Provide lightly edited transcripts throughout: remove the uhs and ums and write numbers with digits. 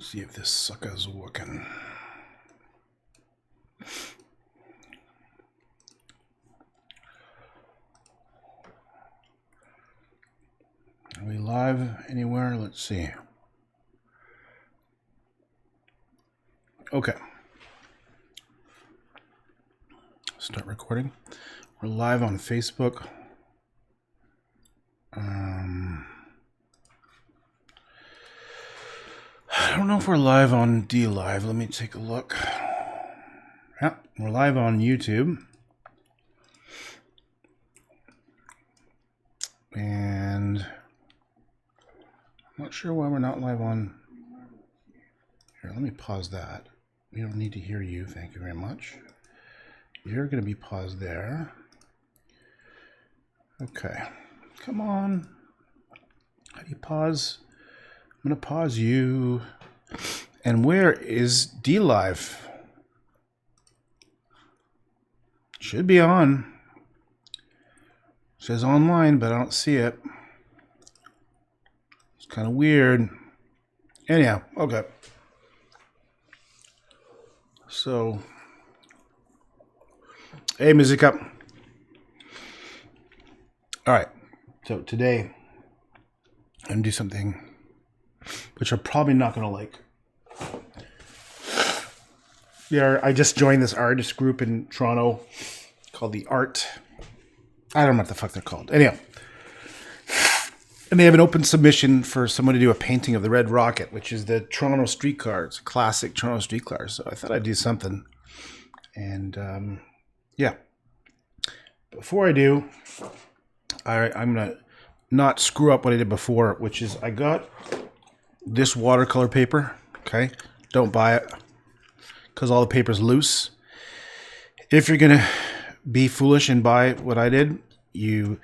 Let's see if this sucker's working. Are we live anywhere? Let's see. Okay. Start recording. We're live on Facebook. I don't know if we're live on D Live. Let me take a look. Yeah, we're live on YouTube. And I'm not sure why we're not live on. Here, let me pause that. We don't need to hear you. Thank you very much. You're going to be paused there. Okay. Come on. How do you pause? I'm going to pause you. And where is D Live? Should be on. It says online, but I don't see it. It's kind of weird. Anyhow, okay. So, hey, music up. All right. So today, I'm going to do something which I'm probably not going to like. Yeah, I just joined this artist group in Toronto called The Art. I don't know what the fuck they're called. Anyhow. And they have an open submission for someone to do a painting of the Red Rocket, which is the Toronto streetcar. It's a classic Toronto streetcar. So I thought I'd do something. And yeah. Before I do, I'm going to not screw up what I did before, which is I got this watercolor paper. Okay. Don't buy it because all the paper's loose. If you're going to be foolish and buy what I did, you'll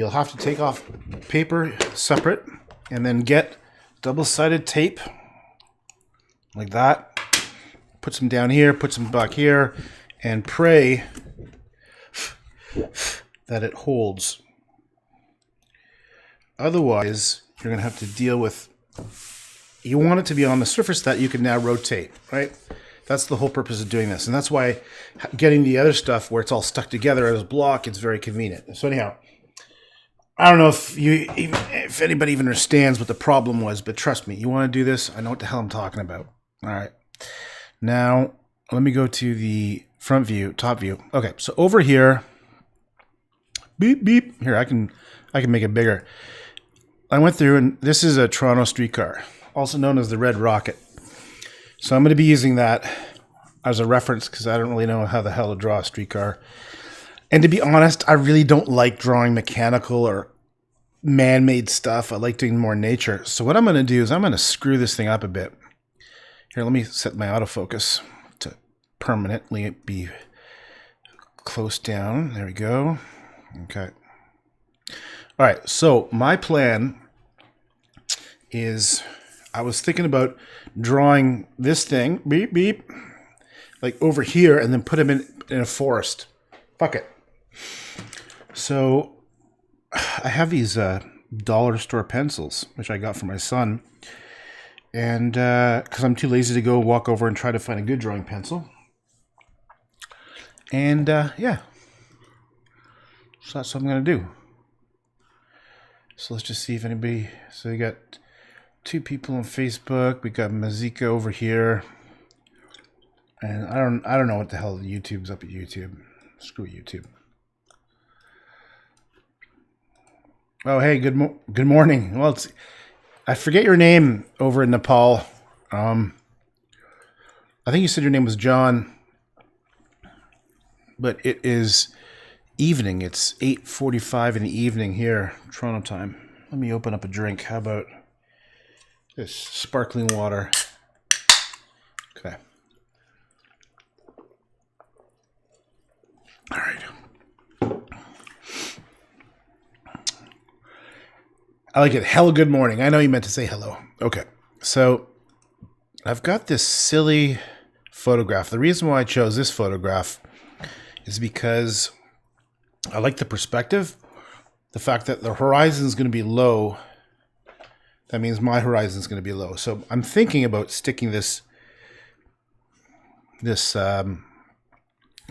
have to take off paper separate and then get double-sided tape like that. Put some down here, put some back here, and pray that it holds. Otherwise, you're going to have to deal with... You want it to be on the surface that you can now rotate, right? That's the whole purpose of doing this. And that's why getting the other stuff where it's all stuck together as a block, it's very convenient. So anyhow, I don't know if anybody even understands what the problem was, but trust me, you want to do this, I know what the hell I'm talking about. All right. Now, let me go to the front view, top view. Okay, so over here, beep, beep. Here, I can make it bigger. I went through, and this is a Toronto streetcar, also known as the Red Rocket. So I'm going to be using that as a reference because I don't really know how the hell to draw a streetcar. And to be honest, I really don't like drawing mechanical or man-made stuff. I like doing more nature. So what I'm going to do is I'm going to screw this thing up a bit. Here, let me set my autofocus to permanently be close down. There we go. Okay. All right, so my plan is I was thinking about drawing this thing, beep, beep, like over here and then put him in a forest. Fuck it. So I have these dollar store pencils, which I got from my son. And because I'm too lazy to go walk over and try to find a good drawing pencil. And yeah. So that's what I'm going to do. So let's just see if anybody... So we got 2 people on Facebook. We got Mazika over here. And I don't know what the hell YouTube's up at YouTube. Screw YouTube. Oh, hey, good morning. Well, I forget your name over in Nepal. I think you said your name was John. But it is evening. It's 8:45 in the evening here, Toronto time. Let me open up a drink. How about this sparkling water? Okay. All right. I like it. Hell, good morning. I know you meant to say hello. Okay. So I've got this silly photograph. The reason why I chose this photograph is because I like the perspective. The fact that the horizon is going to be low that means my horizon is going to be low. So I'm thinking about sticking this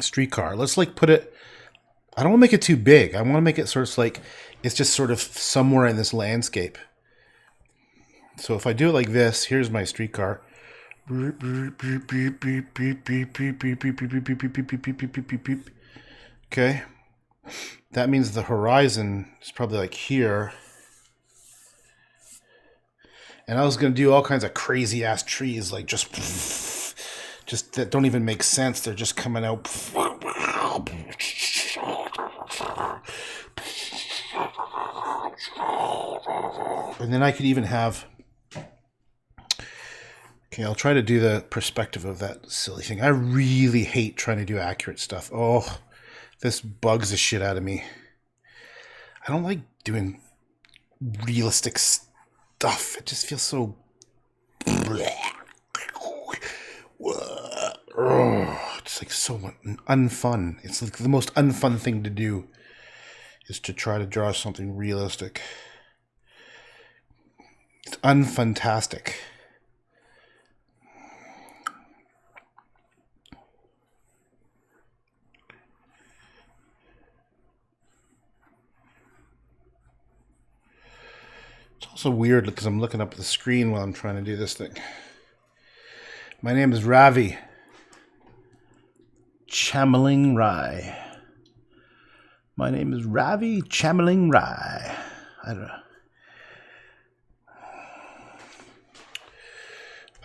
streetcar. Let's like put it. I don't want to make it too big. I want to make it sort of like it's just sort of somewhere in this landscape. So if I do it like this, here's my streetcar. Okay. That means the horizon is probably like here. And I was going to do all kinds of crazy ass trees, like just that don't even make sense. They're just coming out. And then I could even have... Okay, I'll try to do the perspective of that silly thing. I really hate trying to do accurate stuff. Oh, this bugs the shit out of me. I don't like doing realistic stuff. It just feels so... It's like so unfun. It's like the most unfun thing to do is to try to draw something realistic. It's unfantastic. It's also weird because I'm looking up at the screen while I'm trying to do this thing. My name is Ravi Chamaling Rai. My name is Ravi Chamaling Rai. I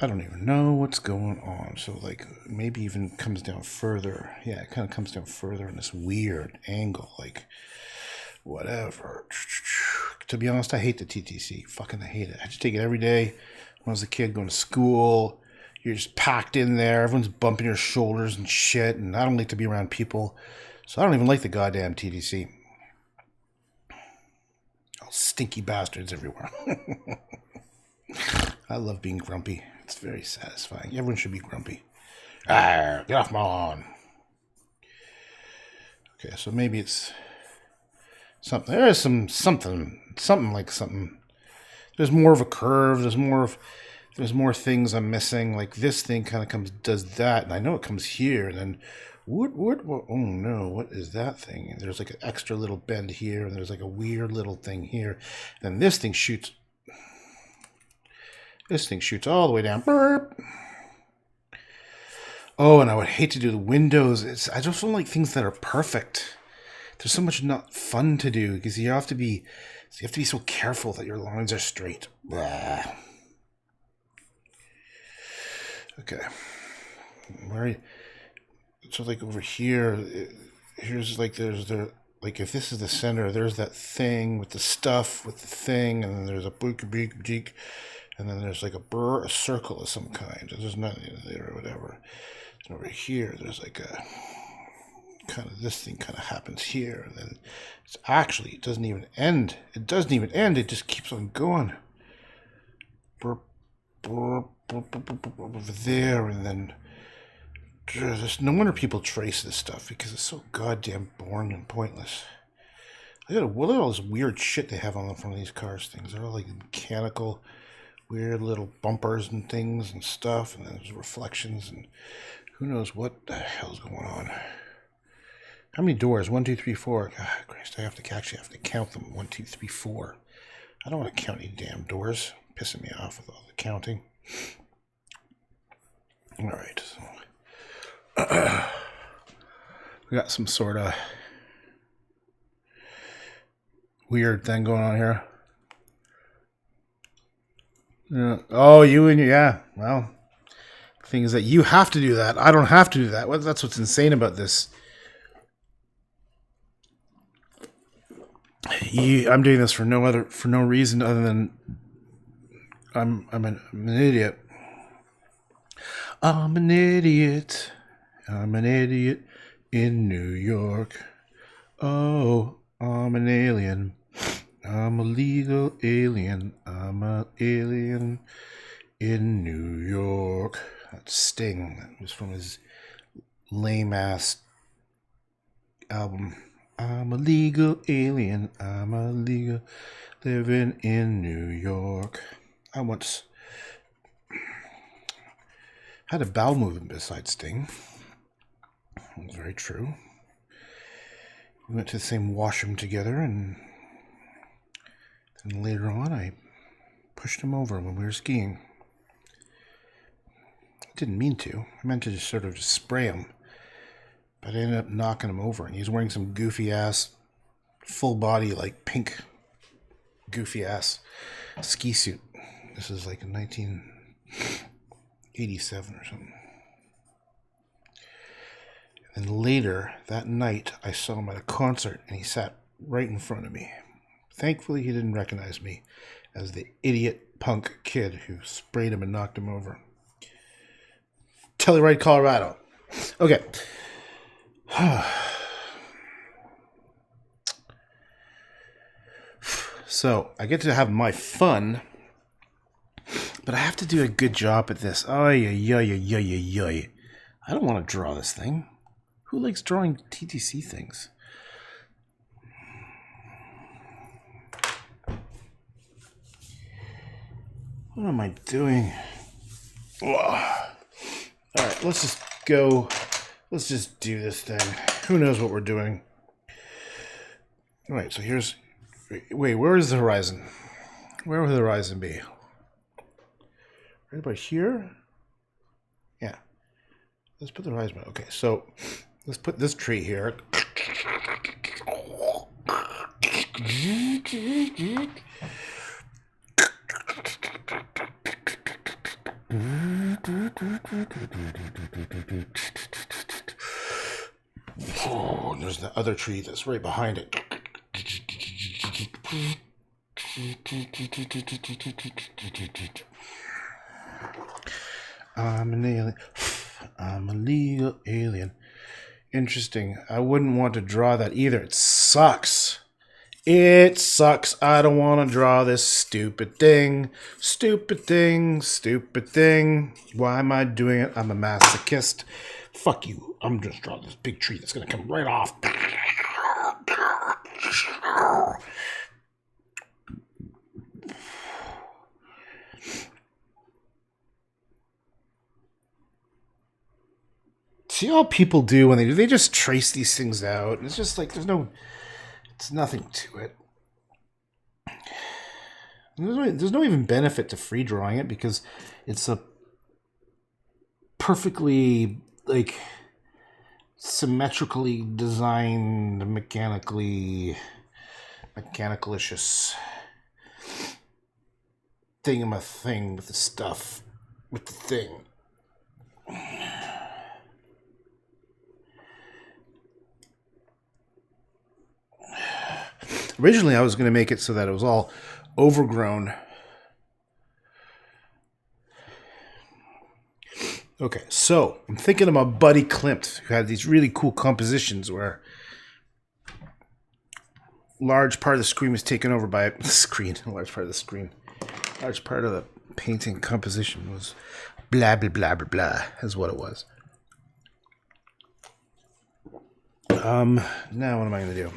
don't even know what's going on. So like maybe even comes down further. Yeah, it kind of comes down further in this weird angle. Like whatever. To be honest, I hate the TTC. Fucking I hate it. I had to take it every day when I was a kid going to school. You're just packed in there. Everyone's bumping your shoulders and shit. And I don't like to be around people. So I don't even like the goddamn TTC. All stinky bastards everywhere. I love being grumpy. It's very satisfying. Everyone should be grumpy. Get off my lawn. Okay, so maybe it's something. There is something like something. There's more of a curve. There's more things I'm missing. Like this thing kind of does that, and I know it comes here, and then what? Oh no, what is that thing? And there's like an extra little bend here, and there's like a weird little thing here. Then this thing shoots. This thing shoots all the way down. Burp. Oh, and I would hate to do the windows. I just don't like things that are perfect. There's so much not fun to do because you have to be so careful that your lines are straight. Blah. Okay. So like over here, here's like like if this is the center, there's that thing with the stuff with the thing, and then there's a beak, and then there's like a circle of some kind. There's nothing there or whatever. And over here, there's like a kind of this thing kind of happens here, and then it doesn't even end. It doesn't even end. It just keeps on going. Over there, and then there's no wonder people trace this stuff because it's so goddamn boring and pointless. Look at all this weird shit they have on the front of these cars. Things they're all like mechanical, weird little bumpers and things and stuff, and then there's reflections and who knows what the hell's going on. How many doors? 1, 2, 3, 4. God, Christ, I have to count them. 1, 2, 3, 4. I don't want to count any damn doors. Pissing me off with all the counting. All right, so we got some sort of weird thing going on here. Oh, well, the thing is that you have to do that. I don't have to do that. That's what's insane about this. I'm doing this for no reason other than I'm an idiot. I'm an idiot. I'm an idiot in New York. Oh, I'm an alien. I'm a legal alien. I'm an alien in New York. That's Sting. That was from his lame-ass album. I'm a legal alien. I'm a legal living in New York. I once had a bowel movement besides Sting. It was very true. We went to the same washroom together, and then later on I pushed him over when we were skiing. I didn't mean to. I meant to just sort of just spray him. But I ended up knocking him over, and he was wearing some goofy-ass, full-body, like, pink, goofy-ass ski suit. This is like in 1987 or something. And later, that night, I saw him at a concert, and he sat right in front of me. Thankfully, he didn't recognize me as the idiot punk kid who sprayed him and knocked him over. Telluride, Colorado. Okay. So, I get to have my fun, but I have to do a good job at this. I don't want to draw this thing. Who likes drawing TTC things? What am I doing? Ugh. All right, let's just go. Let's just do this thing. Who knows what we're doing? All right, so here's... Wait, where is the horizon? Where would the horizon be? Right about here? Yeah. Let's put the horizon... Okay, so let's put this tree here. Oh, there's the other tree that's right behind it. I'm an alien. I'm a legal alien. Interesting. I wouldn't want to draw that either. It sucks. It sucks. I don't want to draw this stupid thing. Stupid thing. Stupid thing. Why am I doing it? I'm a masochist. Fuck you. I'm just drawing this big tree that's going to come right off. See how people do when they do? They just trace these things out. It's just like it's nothing to it. There's no even benefit to free drawing it because it's a perfectly like symmetrically designed mechanicalicious thing with the stuff with the thing. Originally, I was going to make it so that it was all overgrown. Okay, so I'm thinking of my buddy Klimt, who had these really cool compositions where large part of the screen was taken over by large part of the painting composition was blah, blah, blah, blah, blah, is what it was. Now what am I going to do?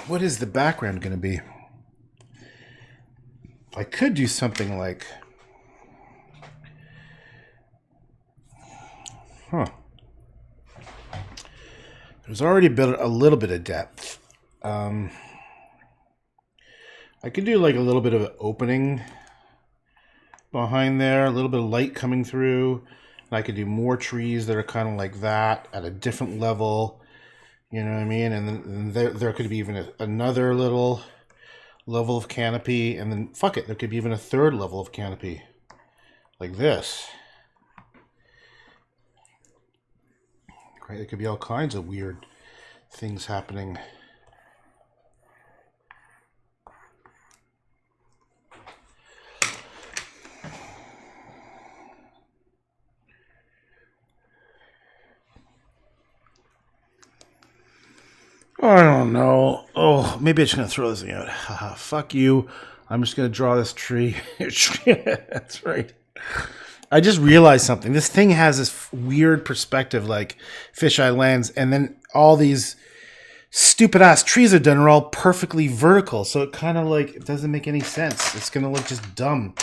What is the background going to be? I could do something like... There's already a little bit of depth. I could do like a little bit of an opening behind there, a little bit of light coming through. And I could do more trees that are kind of like that at a different level. You know what I mean? And then there could be even another little level of canopy. And then, fuck it, there could be even a third level of canopy. Like this. Right? There could be all kinds of weird things happening. I don't know. Oh, maybe I'm just going to throw this thing out. Haha, fuck you. I'm just going to draw this tree. That's right. I just realized something. This thing has this weird perspective, like fisheye lens, and then all these stupid ass trees are done are all perfectly vertical. So it kind of like, it doesn't make any sense. It's going to look just dumb.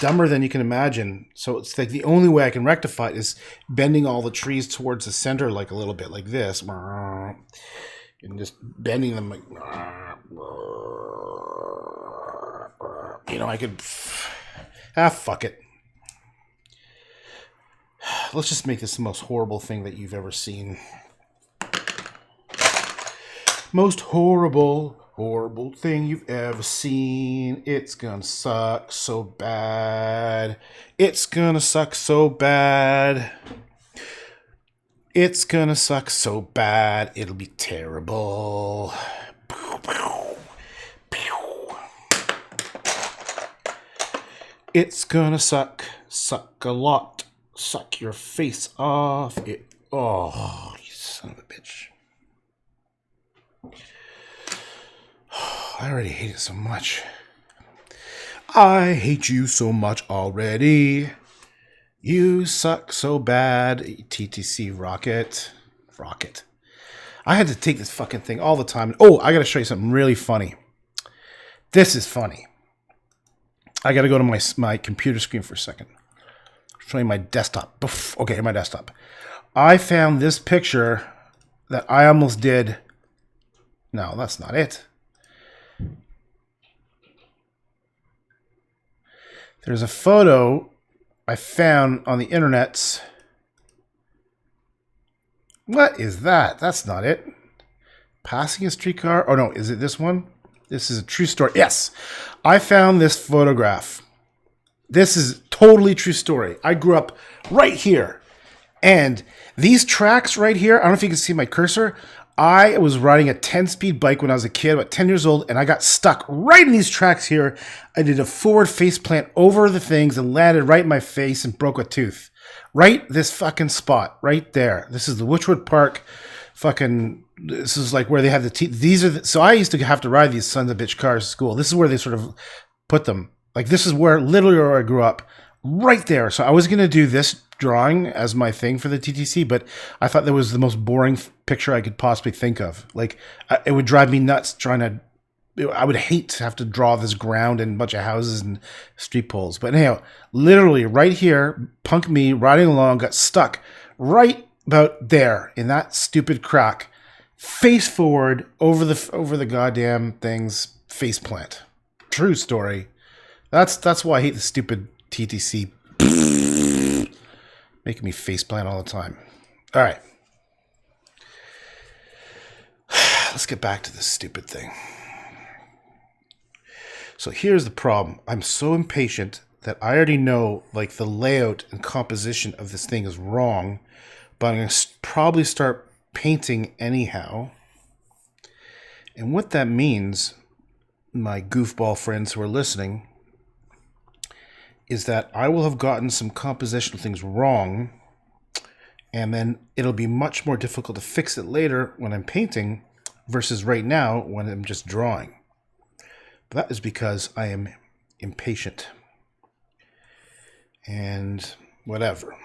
Dumber than you can imagine. So it's like the only way I can rectify it is bending all the trees towards the center, like a little bit like this. And just bending them like, you know, I could, fuck it. Let's just make this the most horrible thing that you've ever seen. Most horrible thing you've ever seen. It's gonna suck so bad. It's gonna suck so bad. It's gonna suck so bad. It'll be terrible. It's gonna suck a lot. Suck your face off. Oh, you son of a bitch. I already hate it so much. I hate you so much already. You suck so bad. TTC Rocket. I had to take this fucking thing all the time. Oh, I gotta show you something really funny. This is funny. I gotta go to my computer screen for a second. Show you my desktop. Okay, my desktop. I found this picture that I almost did. No, that's not it. There's a photo I found on the internet. What is that? That's not it. Passing a streetcar. Oh no, is it this one? This is a true story. Yes. I found this photograph. This is totally true story. I grew up right here. And these tracks right here, I don't know if you can see my cursor. I was riding a 10-speed bike when I was a kid, about 10 years old, and I got stuck right in these tracks here. I did a forward face plant over the things and landed right in my face and broke a tooth. Right this fucking spot, right there. This is the Witchwood Park fucking, this is like where they have the teeth. These are, so I used to have to ride these sons of bitch cars to school. This is where they sort of put them. Like this is where, literally where I grew up. Right there. So I was going to do this drawing as my thing for the TTC, but I thought that was the most boring picture I could possibly think of. Like, it would drive me nuts trying to, I would hate to have to draw this ground and a bunch of houses and street poles. But anyhow, literally right here, punk me riding along, got stuck right about there in that stupid crack, face forward over the goddamn thing's face plant. True story. That's why I hate the stupid TTC. Making me faceplant all the time. All right. Let's get back to this stupid thing. So here's the problem. I'm so impatient that I already know like the layout and composition of this thing is wrong, but I'm going to probably start painting anyhow. And what that means, my goofball friends who are listening, is that I will have gotten some compositional things wrong, and then it'll be much more difficult to fix it later when I'm painting versus right now when I'm just drawing. But that is because I am impatient. And whatever.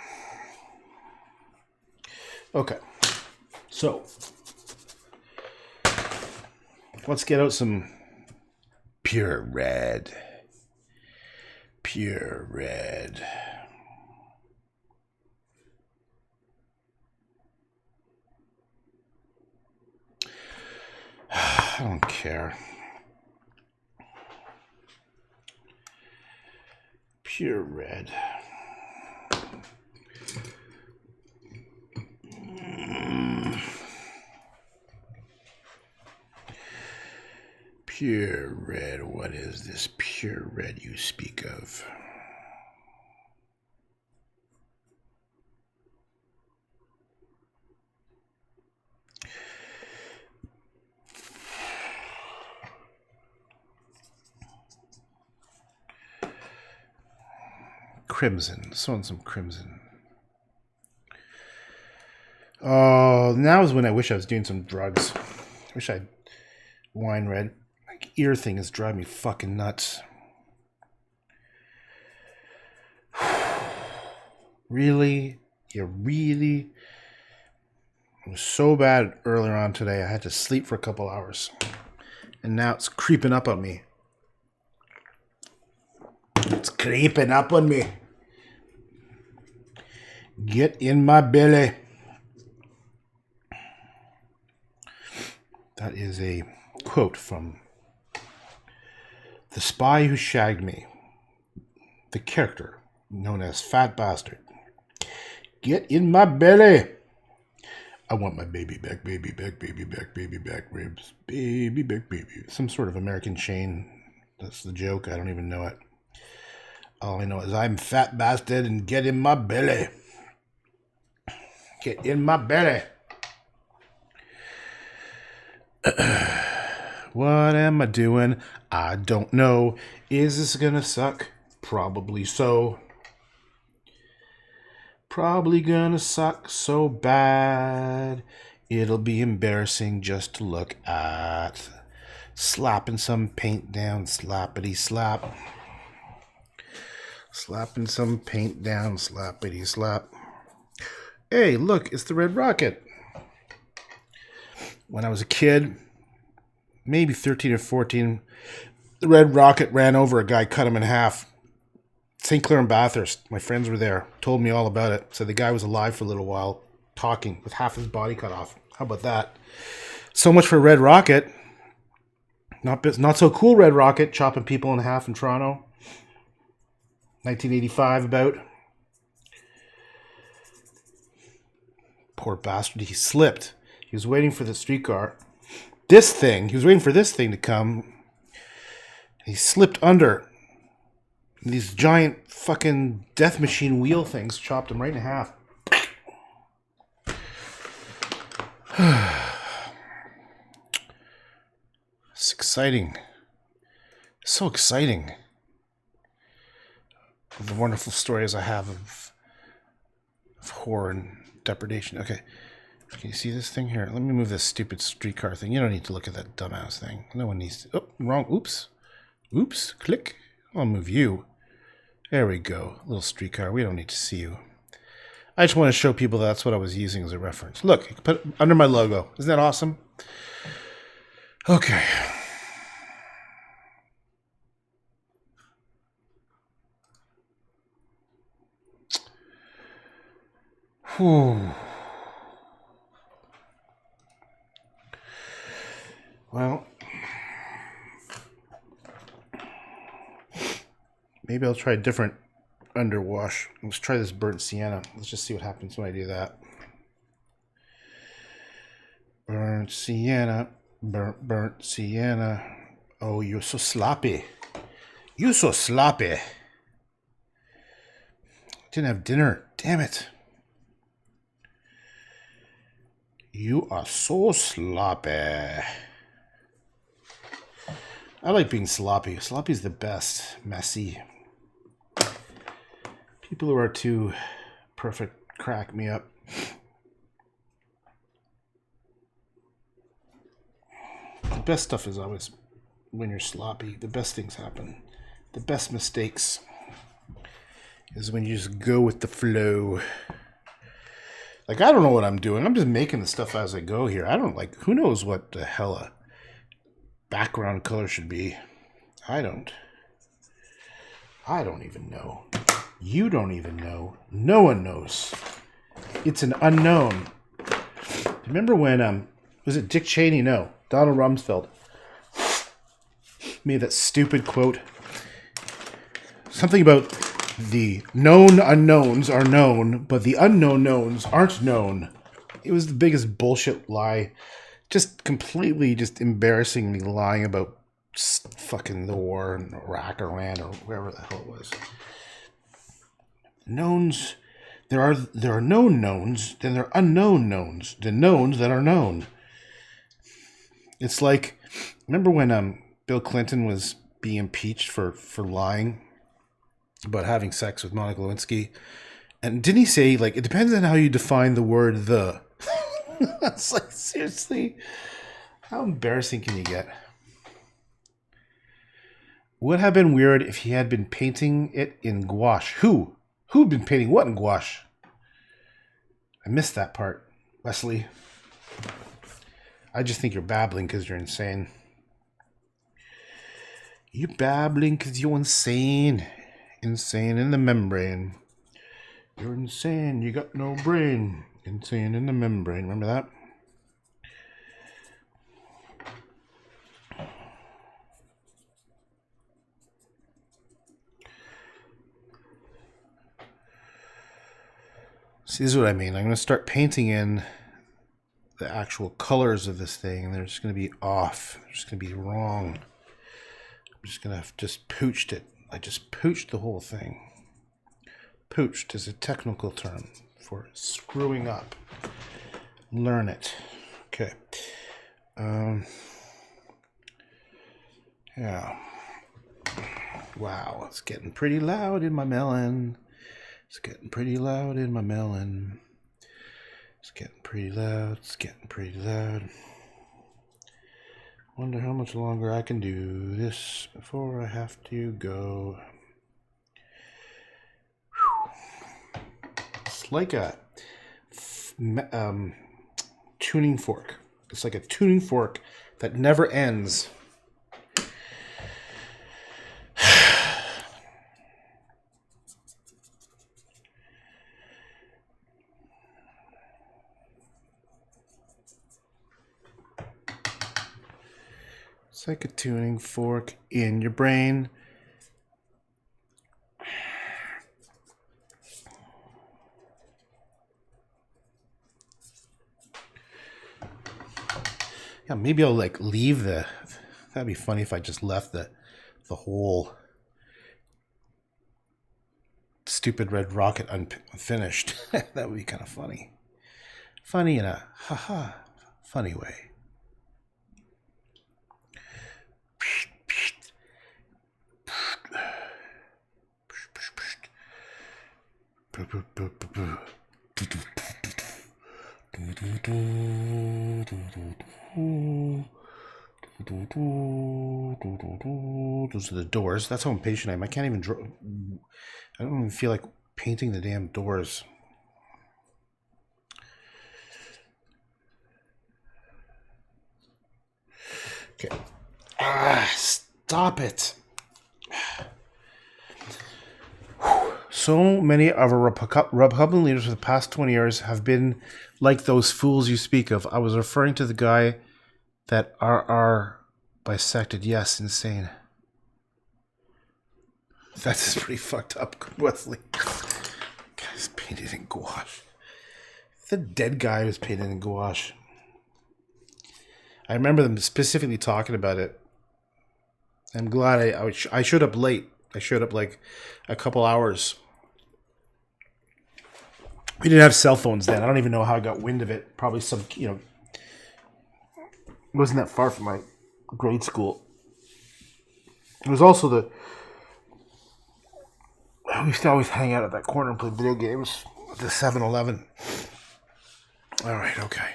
Okay. So, let's get out some pure red. Pure red. I don't care. Pure red. Pure red. What is this pure red you speak of? Crimson. Some crimson. Oh, now is when I wish I was doing some drugs. I wish I'd wine red. My ear thing is driving me fucking nuts. Really? You really? It was so bad earlier on today, I had to sleep for a couple hours. And now it's creeping up on me. It's creeping up on me. Get in my belly. That is a quote from The Spy Who Shagged Me. The character known as Fat Bastard. Get in my belly. I want my baby back, baby back, baby back, baby back ribs. Baby back, baby. Some sort of American chain. That's the joke. I don't even know it. All I know is I'm Fat Bastard and get in my belly. Get in my belly. What am I doing? I don't know. Is this gonna suck? Probably so. Probably gonna suck so bad. It'll be embarrassing just to look at. Slapping some paint down, slappity slap. Slapping some paint down, slappity slap. Hey, look, it's the Red Rocket. When I was a kid, maybe 13 or 14, the Red Rocket ran over a guy, cut him in half. St. Clair and Bathurst, my friends were there, told me all about it. Said the guy was alive for a little while, talking with half his body cut off. How about that? So much for Red Rocket. Not so cool Red Rocket, chopping people in half in Toronto. 1985 about. Poor bastard, he slipped. He was waiting for the streetcar. He was waiting for this thing to come. He slipped under. These giant fucking death machine wheel things chopped him right in half. It's exciting. So exciting. The wonderful stories I have of horror and depredation. Okay. Can you see this thing here? Let me move this stupid streetcar thing. You don't need to look at that dumbass thing. No one needs to. Oh, wrong. Oops. Oops. Click. I'll move you. There we go. Little streetcar. We don't need to see you. I just want to show people that's what I was using as a reference. Look, you can put it under my logo. Isn't that awesome? Okay. Whew. Well, maybe I'll try a different underwash. Let's try this burnt sienna. Let's just see what happens when I do that. Burnt sienna. Burnt sienna. Oh, you're so sloppy. You're so sloppy. Didn't have dinner. Damn it. You are so sloppy. I like being sloppy. Sloppy's the best. Messy. People who are too perfect crack me up. The best stuff is always when you're sloppy. The best things happen. The best mistakes is when you just go with the flow. Like, I don't know what I'm doing. I'm just making the stuff as I go here. I don't like, who knows what the hell a background color should be. I don't even know. You don't even know. No one knows. It's an unknown. Remember when, was it Dick Cheney? No, Donald Rumsfeld made that stupid quote. Something about the known unknowns are known, but the unknown knowns aren't known. It was the biggest bullshit lie. Just completely, just embarrassingly lying about fucking the war in Iraq or Iran or wherever the hell it was. Knowns, there are known knowns, then there are unknown knowns, the knowns that are known. It's like, remember when Bill Clinton was being impeached for lying about having sex with Monica Lewinsky? And didn't he say, like, it depends on how you define the word the? It's like, seriously, how embarrassing can you get? Would have been weird if he had been painting it in gouache. Who'd been painting what in gouache? I missed that part, Wesley. I just think you're babbling because you're insane. You're babbling because you're insane. Insane in the membrane. You're insane. You got no brain. Insane in the membrane. Remember that? See, this is what I mean. I'm going to start painting in the actual colors of this thing, and they're just going to be off. They're just going to be wrong. I'm just going to have just pooched it. I just pooched the whole thing. Pooched is a technical term for screwing up. Learn it. Okay. Yeah. Wow, it's getting pretty loud in my melon. It's getting pretty loud in my melon. It's getting pretty loud. It's getting pretty loud. Wonder how much longer I can do this before I have to go. Whew. It's like a tuning fork. It's like a tuning fork that never ends. It's like a tuning fork in your brain. Yeah, maybe I'll like leave the... That'd be funny if I just left the whole stupid red rocket unfinished. That would be kind of funny. Funny in a haha funny way. Those are the doors. That's how impatient I am. I can't even draw. I don't even feel like painting the damn doors. Okay. Stop it. So many of our Republican leaders for the past 20 years have been like those fools you speak of. I was referring to the guy that are bisected. Yes, insane. That's pretty fucked up, Wesley. Guy's painted in gouache. The dead guy was painted in gouache. I remember them specifically talking about it. I'm glad I showed up late. I showed up like a couple hours. We didn't have cell phones then. I don't even know how I got wind of it. Probably some, it wasn't that far from my grade school. It was also we used to always hang out at that corner and play video games at the 7-Eleven. All right, okay.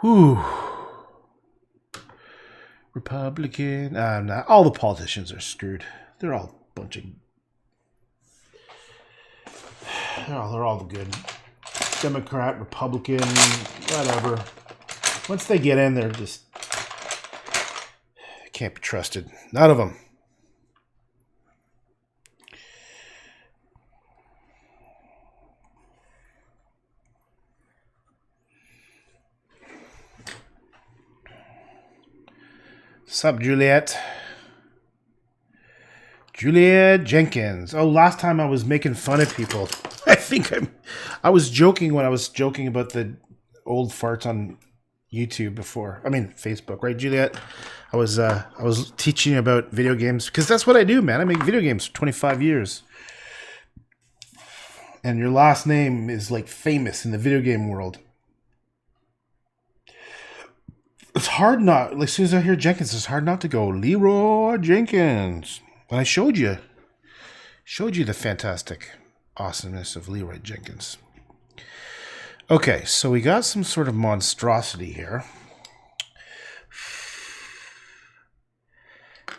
Whew. Republican. Nah, all the politicians are screwed. They're all a bunch of... They're all good. Democrat, Republican, whatever. Once they get in, they're just... can't be trusted. None of them. Sup, Juliet? Juliet Jenkins. Oh, last time I was making fun of people. I was joking when I was joking about the old farts on YouTube before. I mean, Facebook, right, Juliet? I was teaching you about video games because that's what I do, man. I make video games for 25 years. And your last name is like famous in the video game world. It's hard not, like, as soon as I hear Jenkins, it's hard not to go, Leroy Jenkins. And I showed you the fantastic awesomeness of Leroy Jenkins. Okay, so we got some sort of monstrosity here.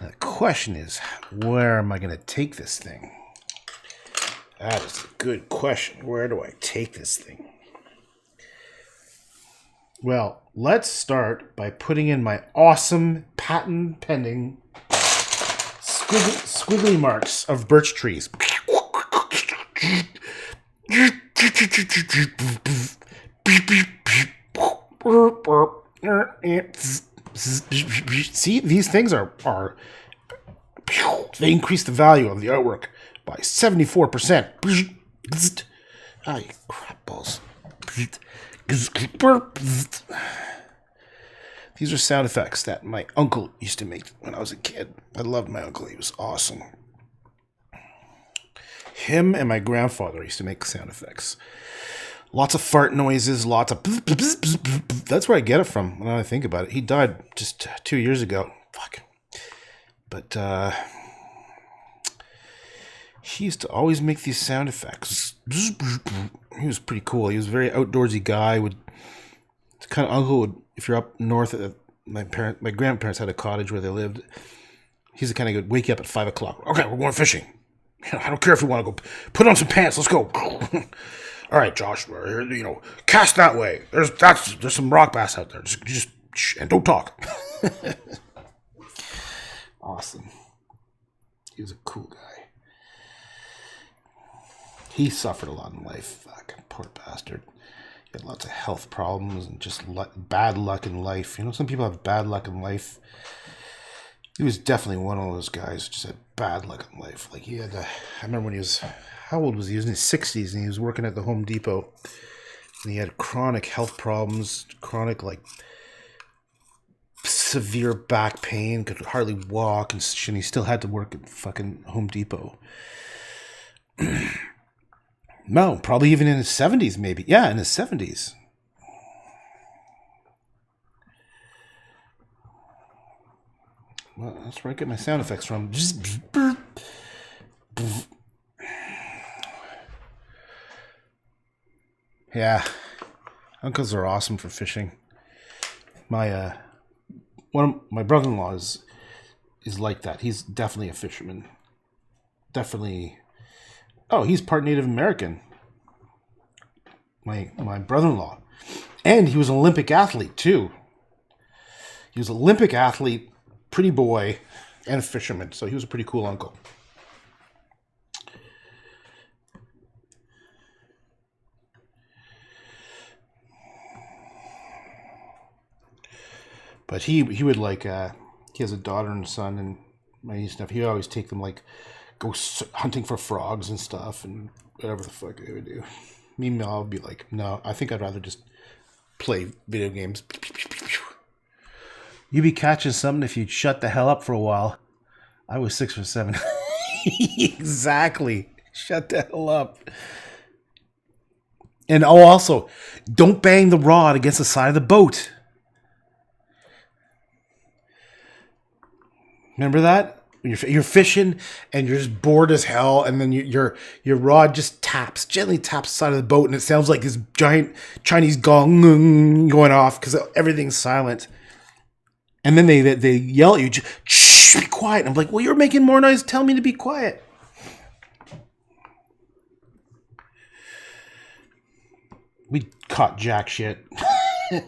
Now the question is, where am I going to take this thing? That is a good question. Where do I take this thing? Well, let's start by putting in my awesome patent pending squiggly marks of birch trees. See, these things are they increase the value of the artwork by 74%. Ah, you crap balls. These are sound effects that my uncle used to make when I was a kid. I loved my uncle. He was awesome. Him and my grandfather used to make sound effects. Lots of fart noises, lots of... That's where I get it from when I think about it. He died just 2 years ago. Fuck. But he used to always make these sound effects. He was pretty cool. He was a very outdoorsy guy. It's kind of uncle. If you're up north, my grandparents had a cottage where they lived. He's the kind of guy who'd wake you up at 5 o'clock. Okay, we're going fishing. I don't care if you want to go. Put on some pants. Let's go. All right, Josh. Cast that way. There's some rock bass out there. Just and don't talk. Awesome. He was a cool guy. He suffered a lot in life. Fucking poor bastard. He had lots of health problems and just bad luck in life. Some people have bad luck in life. He was definitely one of those guys who just had bad luck in life. Like he had, I remember when he was, how old was he? He was in his 60s and he was working at the Home Depot. And he had chronic health problems, chronic severe back pain, could hardly walk, and he still had to work at fucking Home Depot. No, probably even in his 70s, maybe. Yeah, in his 70s. Well, that's where I get my sound effects from. Yeah, uncles are awesome for fishing. My one of my brother-in-law is like that. He's definitely a fisherman. Definitely. Oh, he's part Native American. My brother-in-law. And he was an Olympic athlete, too. He was an Olympic athlete, pretty boy, and a fisherman. So he was a pretty cool uncle. But he would he has a daughter and a son and my niece stuff. He would always take them go hunting for frogs and stuff and whatever the fuck they would do. Meanwhile, I would be like, no, I think I'd rather just play video games. You'd be catching something if you'd shut the hell up for a while. I was 6 or 7. Exactly. Shut the hell up. And also, don't bang the rod against the side of the boat. Remember that? You're fishing and you're just bored as hell, and then your rod just gently taps the side of the boat, and it sounds like this giant Chinese gong going off because everything's silent. And then they yell at you, shh, be quiet. And I'm like, well, you're making more noise. Tell me to be quiet. We caught jack shit.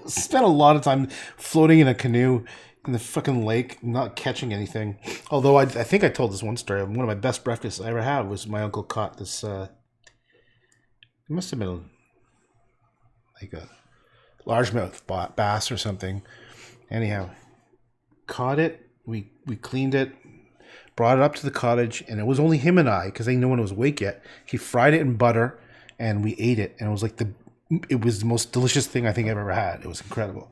Spent a lot of time floating in a canoe in the fucking lake, not catching anything. Although I think I told this one story. One of my best breakfasts I ever had was my uncle caught this. It must have been like a largemouth bass or something. Anyhow, caught it. We cleaned it, brought it up to the cottage, and it was only him and I because I didn't know when it was awake yet. He fried it in butter, and we ate it, and it was the most delicious thing I think I've ever had. It was incredible.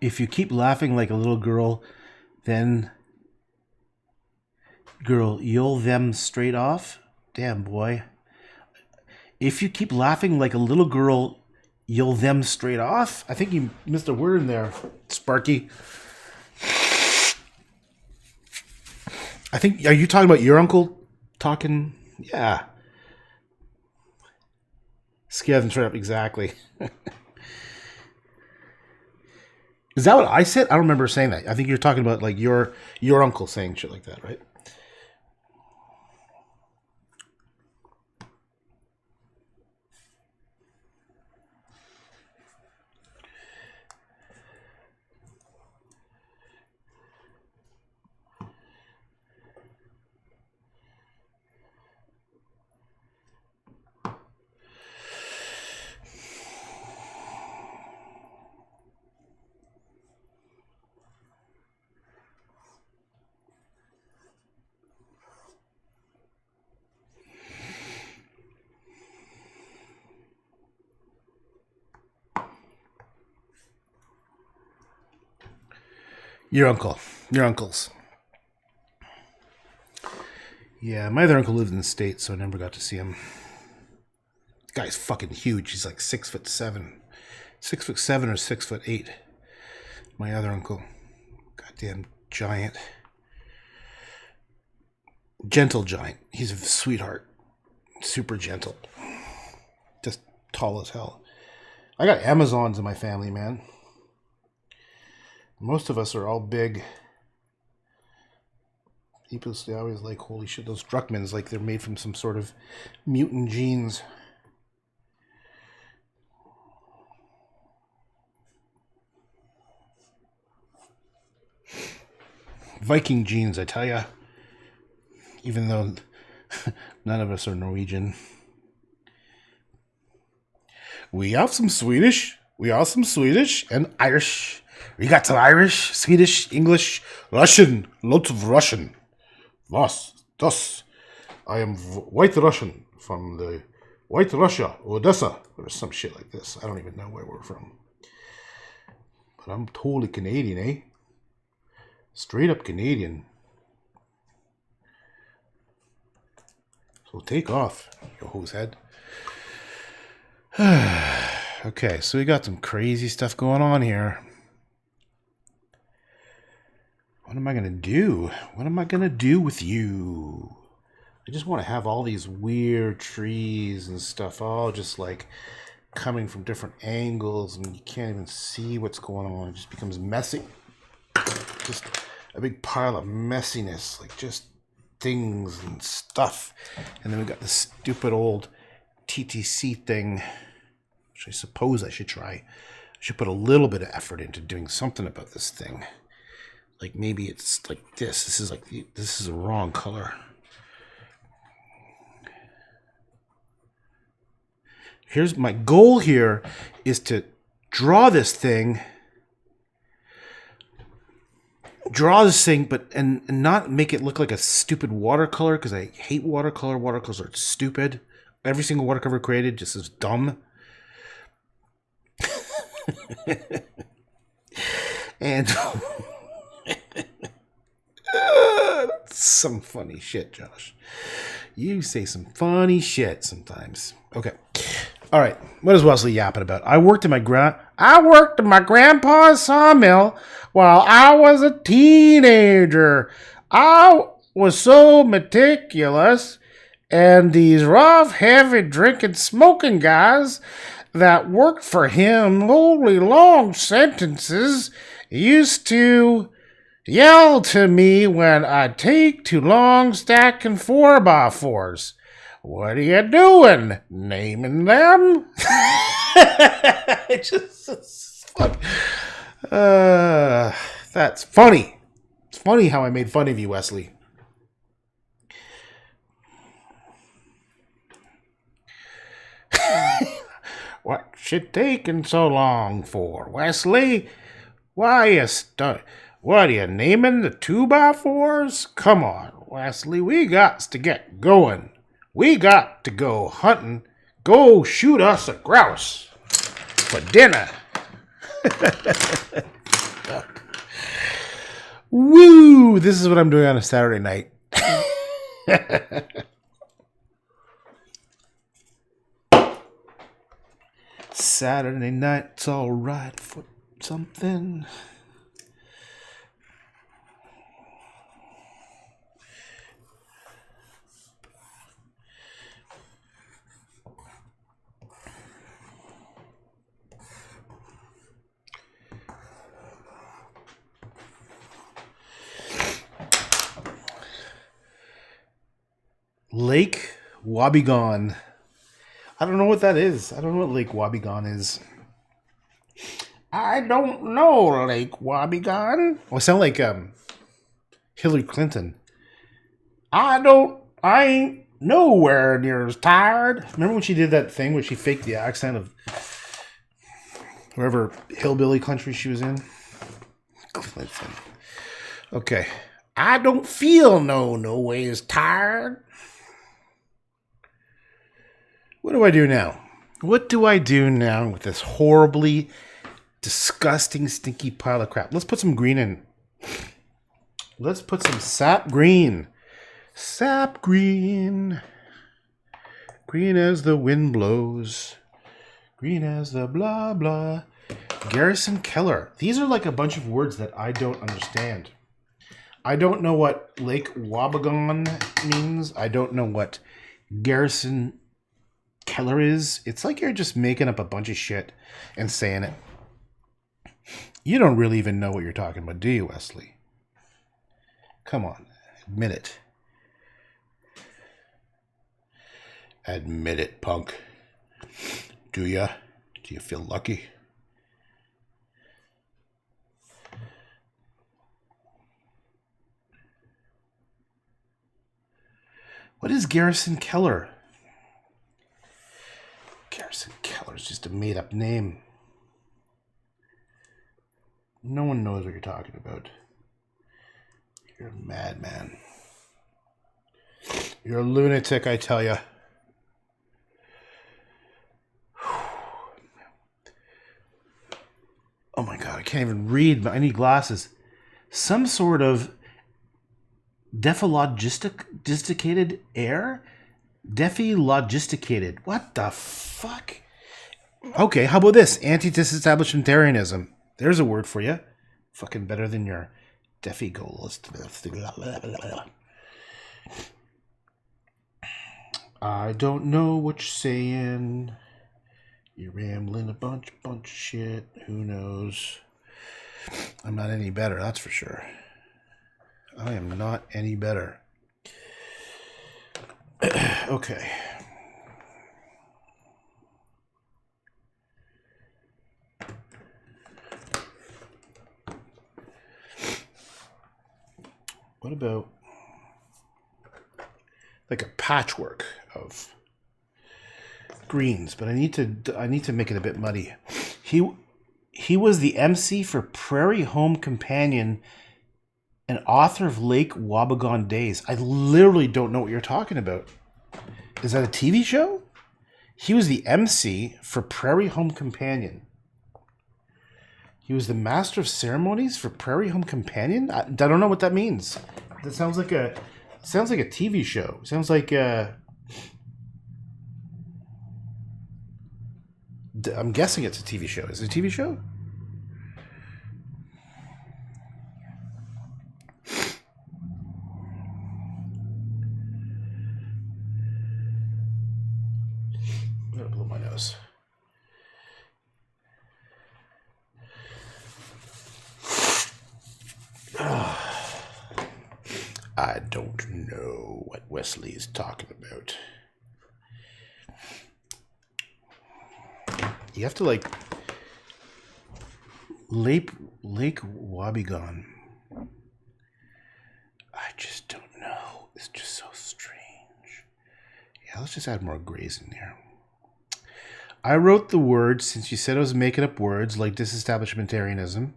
If you keep laughing like a little girl, then, girl, you'll them straight off? Damn, boy. If you keep laughing like a little girl, you'll them straight off? I think you missed a word in there, Sparky. I think, are you talking about your uncle talking? Yeah. Scare them straight up, exactly. Is that what I said? I don't remember saying that. I think you're talking about like your uncle saying shit like that, right? Your uncles. Yeah, my other uncle lived in the States, so I never got to see him. The guy's fucking huge. He's like 6'7". 6'7" or 6'8". My other uncle. Goddamn giant. Gentle giant. He's a sweetheart. Super gentle. Just tall as hell. I got Amazons in my family, man. Most of us are all big. People say always like, holy shit, those Druckmans, like they're made from some sort of mutant genes. Viking genes, I tell ya. Even though none of us are Norwegian. We have some Swedish. And Irish. We got some Irish, Swedish, English, Russian. Lots of Russian. Das. I am white Russian from the White Russia, Odessa, or some shit like this. I don't even know where we're from. But I'm totally Canadian, eh? Straight up Canadian. So take off, your hose head. Okay, so we got some crazy stuff going on here. What am I going to do? What am I going to do with you? I just want to have all these weird trees and stuff all just like coming from different angles and you can't even see what's going on. It just becomes messy. Just a big pile of messiness, like just things and stuff. And then we got this stupid old TTC thing, which I suppose I should try. I should put a little bit of effort into doing something about this thing. Like maybe it's like this. This is a wrong color. Here's my goal here is to draw this thing, but and not make it look like a stupid watercolor because I hate watercolor. Watercolors are stupid. Every single watercolor created just is dumb. And some funny shit, Josh. You say some funny shit sometimes. Okay. All right. What is Wesley yapping about? I worked in my grandpa's sawmill while I was a teenager. I was so meticulous, and these rough, heavy drinking, smoking guys that worked for him, holy long sentences, used to yell to me when I take too long stacking 4x4s. What are you doing? Naming them? That's funny. It's funny how I made fun of you, Wesley. What's it taking so long for, Wesley? What are you naming the 2x4s? Come on, Wesley, we got to get going. We got to go hunting. Go shoot us a grouse for dinner. Woo! This is what I'm doing on a Saturday night. Saturday night's all right for something. Lake Wobegon. I don't know what that is. I don't know what Lake Wobegon is. I don't know, Lake Wobegon. Oh, I sound like Hillary Clinton. I ain't nowhere near as tired. Remember when she did that thing where she faked the accent of wherever hillbilly country she was in? Clinton. Okay. I don't feel no way as tired. What do I do now? What do I do now with this horribly disgusting, stinky pile of crap? Let's put some green in. Let's put some sap green. Sap green. Green as the wind blows. Green as the blah blah. Garrison Keller. These are like a bunch of words that I don't understand. I don't know what Lake Wobegon means. I don't know what Garrison Keller is. It's like you're just making up a bunch of shit and saying it. You don't really even know what you're talking about, do you, Wesley? Come on, admit it. Admit it, punk. Do ya? Do you feel lucky? What is Garrison Keller? Garrison Keller is just a made-up name. No one knows what you're talking about. You're a madman. You're a lunatic, I tell you. Oh my God, I can't even read. I need glasses. Some sort of dephalogisticated air? Dephalogisticated. What the fuck? Okay, how about this? Anti-disestablishmentarianism. There's a word for you. Fucking better than your defi-goalist. I don't know what you're saying. You're rambling a bunch of shit. Who knows? I'm not any better, that's for sure. I am not any better. Okay. What about like a patchwork of greens? But I need to make it a bit muddy. He was the MC for Prairie Home Companion and author of Lake Wobegon Days. I literally don't know what you're talking about. Is that a TV show? He was the MC for Prairie Home Companion. He was the master of ceremonies for Prairie Home Companion? I don't know what that means. That sounds like a TV show. Sounds like I'm guessing it's a TV show. Is it a TV show? I'm gonna blow my nose. I don't know what Wesley is talking about. You have to like Lake Wobegon. I just don't know. It's just so strange. Yeah, let's just add more grays in there. I wrote the words since you said I was making up words like disestablishmentarianism.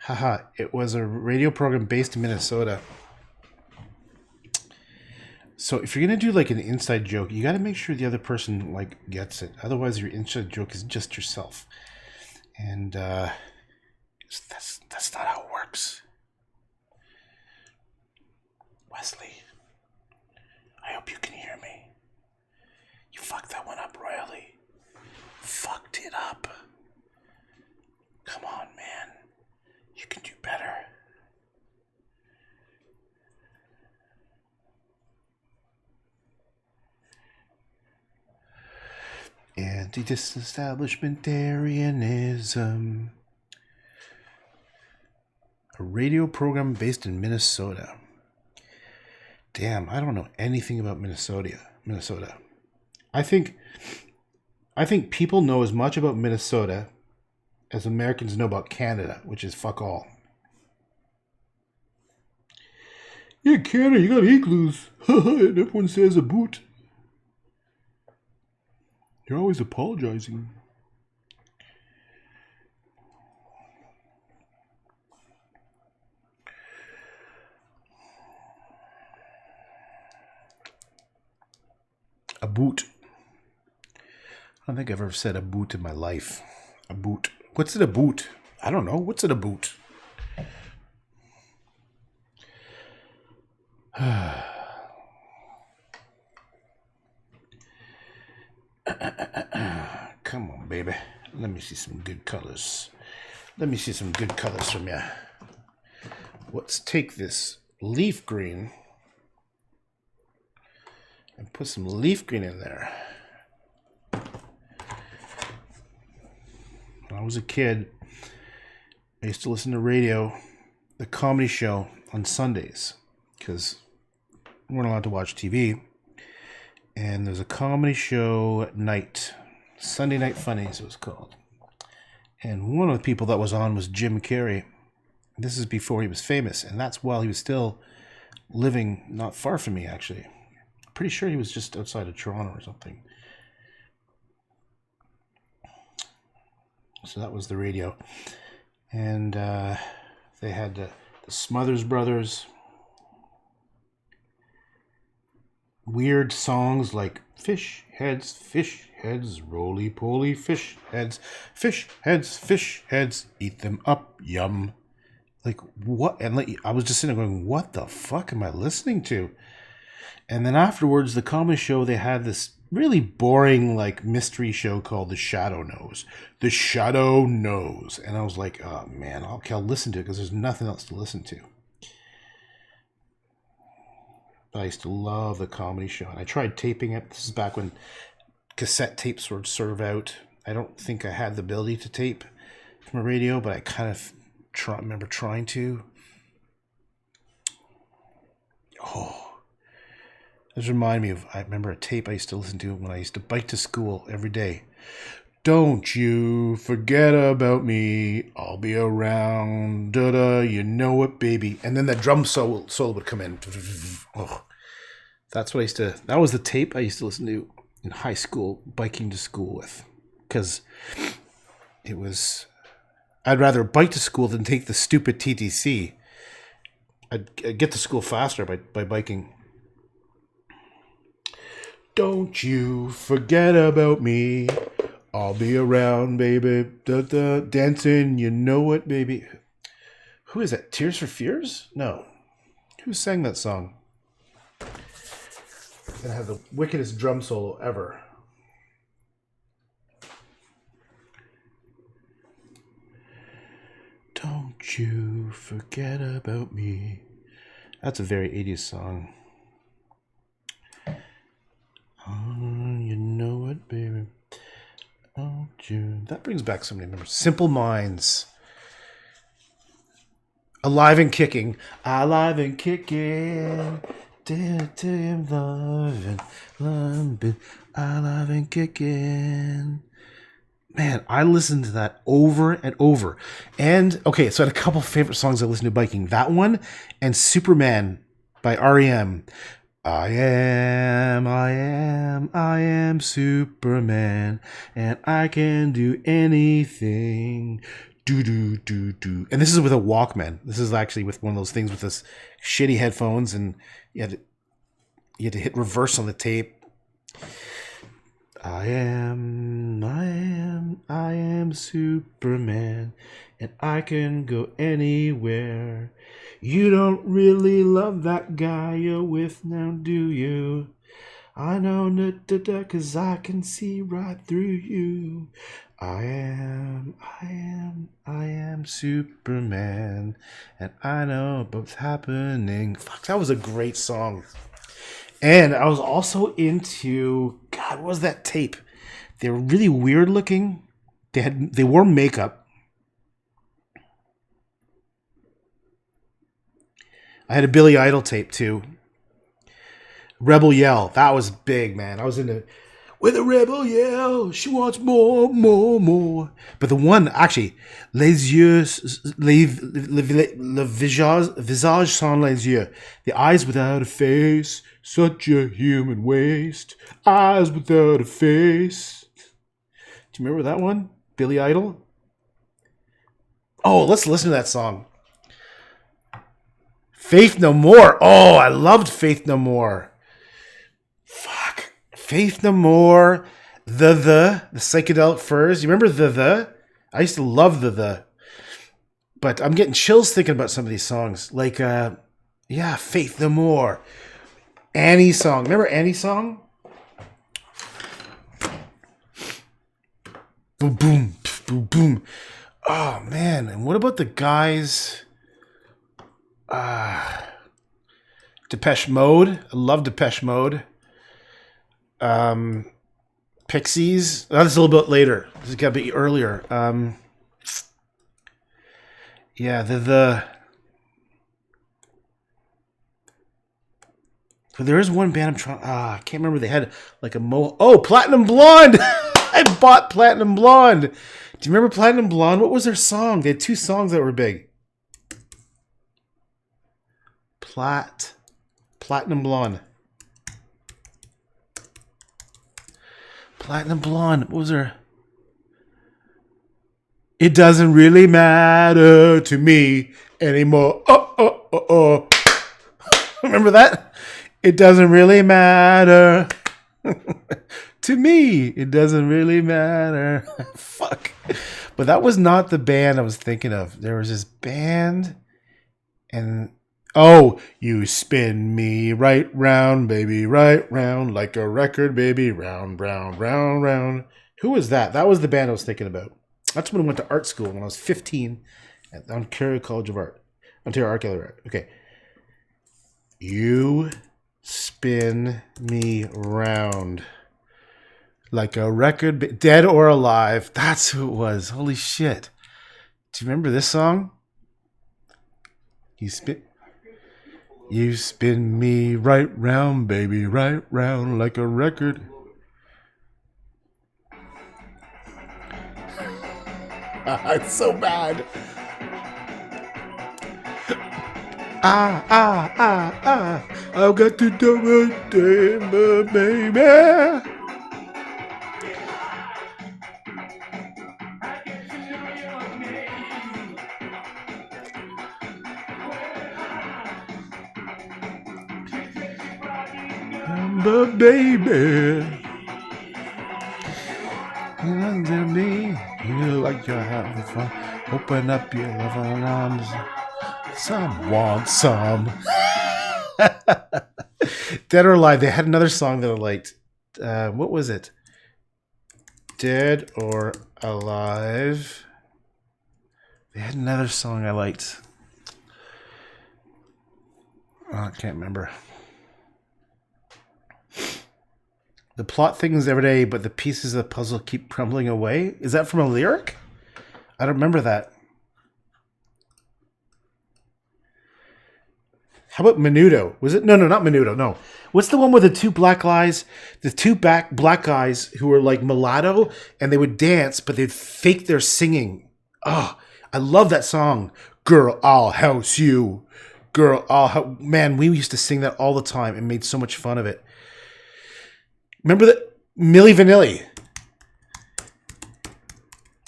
Haha, it was a radio program based in Minnesota. So if you're going to do like an inside joke, you got to make sure the other person like gets it. Otherwise, your inside joke is just yourself. And that's not how it works. Wesley, I hope you can hear me. You fucked that one up royally. Fucked it up. Come on, man. You can do better. Anti-disestablishmentarianism. A radio program based in Minnesota. Damn, I don't know anything about Minnesota. I think people know as much about Minnesota as Americans know about Canada, which is fuck all. Yeah, Canada, you got igloos. And everyone says a boot. You're always apologizing. A boot. I don't think I've ever said a boot in my life. A boot. What's it a boot? I don't know. What's it a boot? Come on, baby. Let me see some good colors. Let me see some good colors from you. Let's take this leaf green and put some leaf green in there. When I was a kid, I used to listen to radio, the comedy show on Sundays, because we weren't allowed to watch TV. And there's a comedy show at night, Sunday Night Funnies it was called. And one of the people that was on was Jim Carrey. This is before he was famous, and that's while he was still living not far from me, actually. Pretty sure he was just outside of Toronto or something. So that was the radio. And they had the Smothers Brothers. Weird songs like fish heads, roly-poly fish heads, eat them up, yum. Like, what? And like, I was just sitting there going, what the fuck am I listening to? And then afterwards, the comedy show, they had this really boring, like, mystery show called The Shadow Knows. The Shadow Knows. And I was like, oh, man, okay, I'll listen to it because there's nothing else to listen to. But I used to love the comedy show. And I tried taping it. This is back when cassette tapes were sort of out. I don't think I had the ability to tape from a radio, but I kind of remember trying to. Oh, this reminded me of, I remember a tape I used to listen to when I used to bike to school every day. Don't you forget about me, I'll be around, da-da, you know it, baby. And then that drum solo would come in. Oh, that's what I used to, that was the tape I used to listen to in high school, biking to school with. Because it was, I'd rather bike to school than take the stupid TTC. I'd get to school faster by biking. Don't you forget about me, I'll be around, baby. Da-da, dancing, you know it, baby. Who is that? Tears for Fears? No. Who sang that song? It's gonna have the wickedest drum solo ever. Don't you forget about me. That's a very 80s song. Oh, you know it, baby. Don't you? That brings back so many memories. Simple Minds. Alive and Kicking. Alive and Kicking. Loving. Alive and Kicking. Man, I listened to that over and over. And, okay, so I had a couple favorite songs I listened to biking. That one and Superman by R.E.M. I am Superman, and I can do anything. Do. And this is with a Walkman. This is actually with one of those things with this shitty headphones, and you had to hit reverse on the tape. I am Superman, and I can go anywhere. You don't really love that guy you're with now, do you? I know, cause I can see right through you. I am Superman, and I know what's happening. Fuck, that was a great song. And I was also into, God, what was that tape? They were really weird looking. They wore makeup. I had a Billy Idol tape too. Rebel Yell. That was big, man. I was into with a rebel yell. She wants more, more, more. But the one, actually, les yeux, le visage sans les yeux. The eyes without a face. Such a human waste. Eyes without a face. Do you remember that one? Billy Idol? Oh, let's listen to that song. Faith No More. Oh, I loved Faith No More. Fuck. Faith No More. The Psychedelic Furs. You remember the? I used to love the. But I'm getting chills thinking about some of these songs. Like, Faith No More. Annie's song. Remember Annie's song? Boom, boom, boom, boom. Oh, man. And what about the guys? Depeche Mode. I love Depeche Mode. Pixies. Oh, this is a little bit later. This has got to be earlier. But there is one band I'm trying. I can't remember. They had like a Platinum Blonde. I bought Platinum Blonde. Do you remember Platinum Blonde? What was their song? They had two songs that were big. Platinum Blonde. Platinum Blonde. What was her? It doesn't really matter to me anymore. Oh. Remember that? It doesn't really matter. To me, it doesn't really matter. Fuck. But that was not the band I was thinking of. There was this band and... Oh, you spin me right round, baby, right round, like a record, baby, round, round, round, round. Who was that? That was the band I was thinking about. That's when I went to art school when I was 15 at the Ontario College of Art. Ontario Art Gallery. Okay. You spin me round like a record, dead or alive. That's who it was. Holy shit. Do you remember this song? You spin me right round, baby, right round like a record. It's so bad. I've got to do it, baby. But baby, under me, you like you're having fun. Open up your loving arms. Some want some. Dead or Alive. They had another song that I liked. What was it? Dead or Alive. They had another song I liked. Oh, I can't remember. The plot thickens every day, but the pieces of the puzzle keep crumbling away. Is that from a lyric? I don't remember that. How about Menudo? Was it? No, not Menudo. No. What's the one with the two black guys? The two black guys who were like mulatto, and they would dance, but they'd fake their singing. Oh, I love that song. Girl, I'll house you. Girl, man, we used to sing that all the time and made so much fun of it. Remember that Milli Vanilli?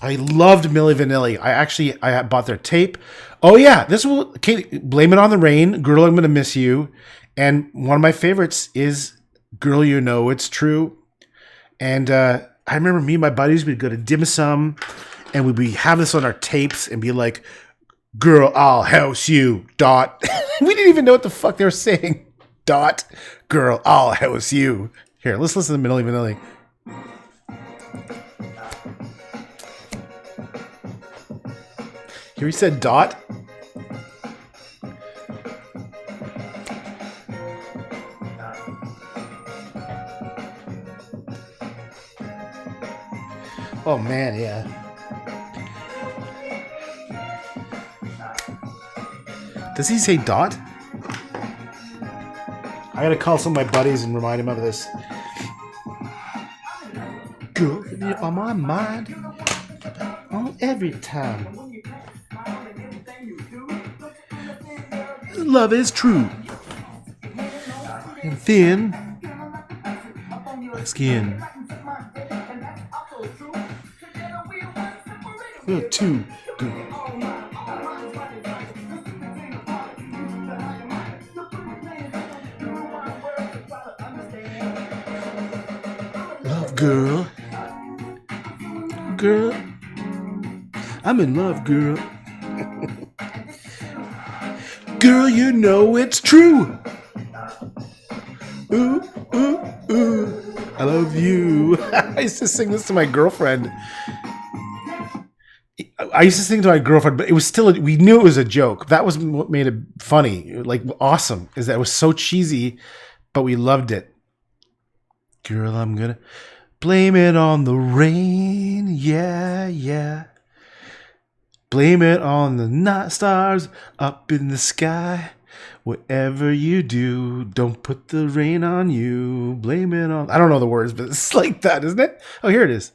I loved Milli Vanilli. I bought their tape. Oh yeah, Blame It on the Rain, Girl, I'm Gonna Miss You, and one of my favorites is Girl, You Know It's True. And I remember me and my buddies would go to dim sum, and we'd have this on our tapes and be like, "Girl, I'll house you." Dot. We didn't even know what the fuck they were saying. Dot. Girl, I'll house you. Here, let's listen to Milli Vanilli. Here he said dot. Oh man, yeah. Does he say dot? I gotta call some of my buddies and remind them of this. Girl, you're on my mind every time. Love is true and thin like skin. We're too good. Love, girl. Girl, I'm in love, girl. Girl, you know it's true. Ooh, ooh, ooh. I love you. I used to sing this to my girlfriend. I used to sing to my girlfriend, but it was still, we knew it was a joke. That was what made it funny, like awesome, is that it was so cheesy, but we loved it. Girl, I'm gonna blame it on the rain, yeah, yeah. Blame it on the night stars up in the sky. Whatever you do, don't put the rain on you. Blame it on... I don't know the words, but it's like that, isn't it? Oh, here it is.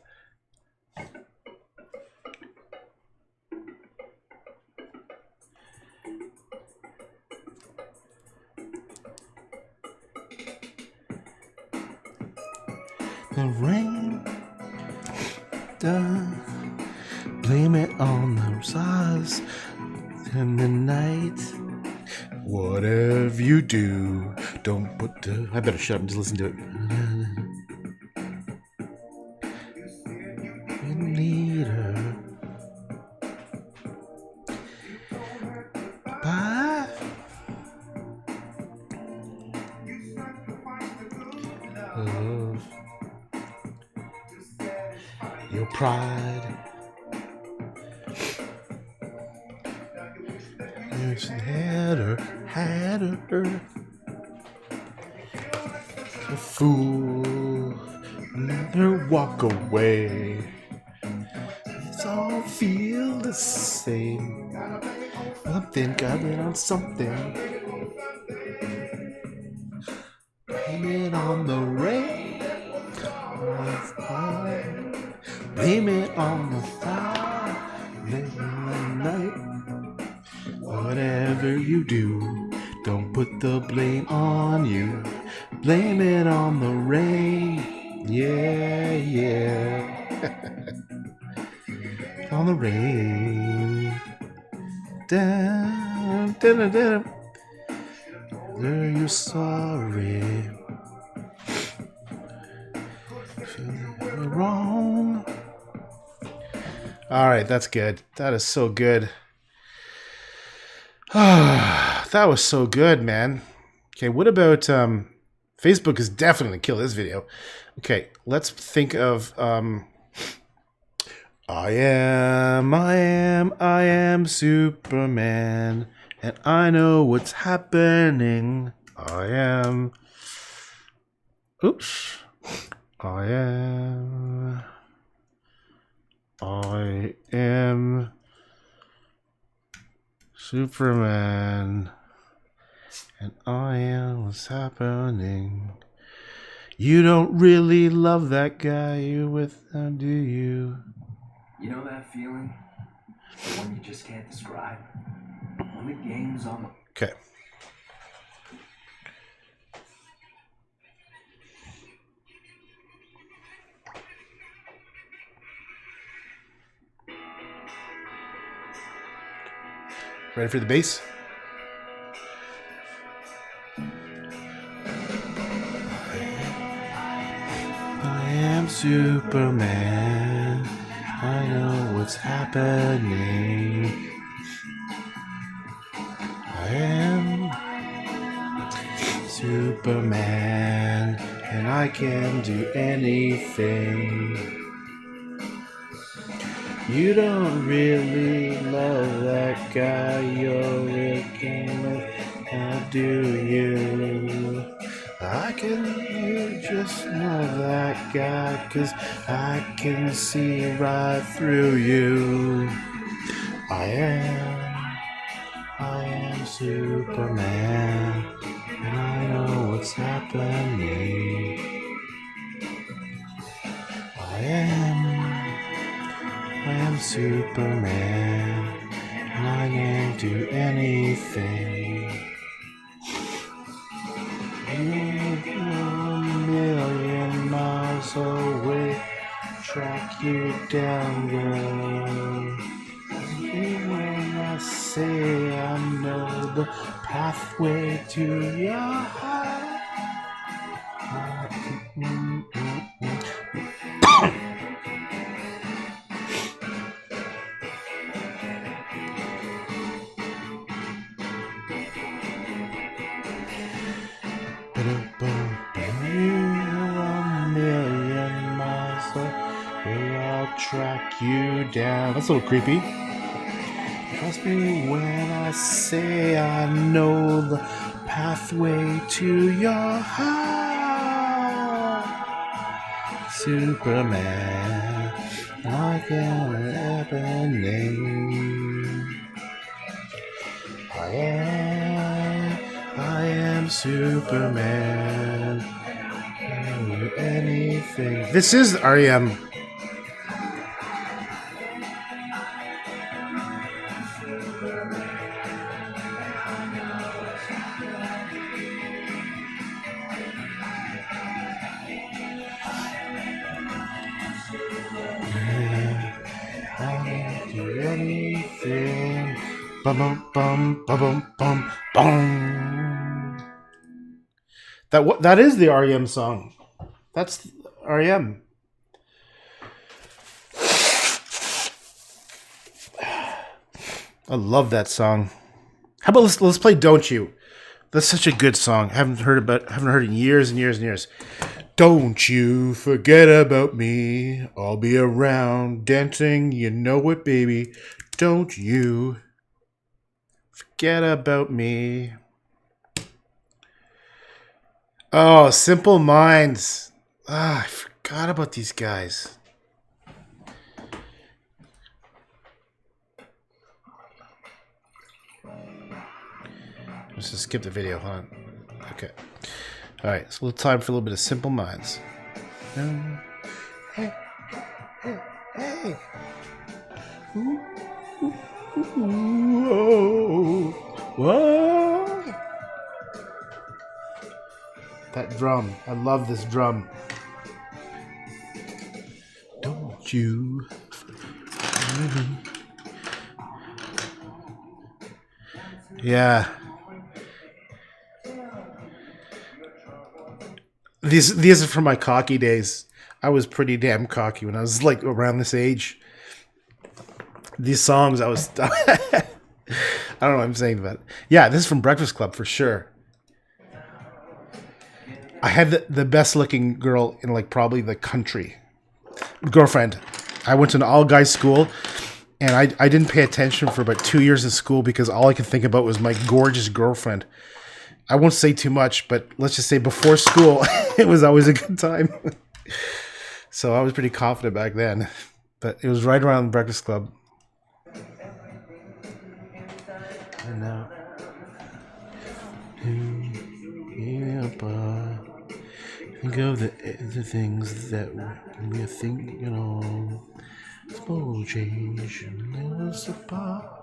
The rain does. Blame it on the stars in the night. Whatever you do, don't put the... I better shut up and just listen to it. You need her. Bye. Love. Your pride. Had her. A fool, never walk away. It's all feel the same. I think I've been on something. Blame it on the rain. Blame it on the fire. Blame it on the night. Whatever you do, don't put the blame on you. Blame it on the rain. Yeah, yeah. On the rain. Down, down, down. You're sorry. You're wrong. All right, that's good. That is so good. That was so good, man. Okay, what about Facebook is definitely kill this video. Okay, let's think of I am Superman, and I know what's happening. I am Superman, and I am what's happening. You don't really love that guy you're with now, do you? You know that feeling? One you just can't describe? When the game's on the... Okay. Ready for the bass? I am Superman. I know what's happening. I am Superman, and I can do anything. You don't really love that guy you're working with, how do you? You just know that guy, 'cause I can see right through you. I am Superman, and I know what's happening. happening. I am Superman, and I can do anything. You're a million miles away, track you down, girl. When I say I know the pathway to your heart. You're a million miles away, I'll track you down. That's a little creepy. Trust me when I say I know the pathway to your heart. Superman, I can happening. I am Superman. I can do anything. This is REM. I can do anything. Bum bum bum bum bum bum. That is the REM song. That's REM. I love that song. How about let's play "Don't You"? That's such a good song. Haven't heard it in years and years and years. Don't you forget about me. I'll be around dancing. You know it, baby. Don't you forget about me. Oh, Simple Minds. I forgot about these guys. Let's just skip the video, huh? Okay. All right, so a little time for a little bit of Simple Minds. Hey, hey, hey. Ooh, ooh, ooh, whoa. That drum. I love this drum. Don't you? Yeah. These are from my cocky days. I was pretty damn cocky when I was like around this age. These songs, I was. I don't know what I'm saying, but yeah, this is from Breakfast Club for sure. I had the best looking girl in like probably the country. Girlfriend. I went to an all guys school, and I didn't pay attention for about 2 years in school because all I could think about was my gorgeous girlfriend. I won't say too much, but let's just say before school, it was always a good time. So I was pretty confident back then. But it was right around the Breakfast Club. And now, think of the things that we think, small change, us apart.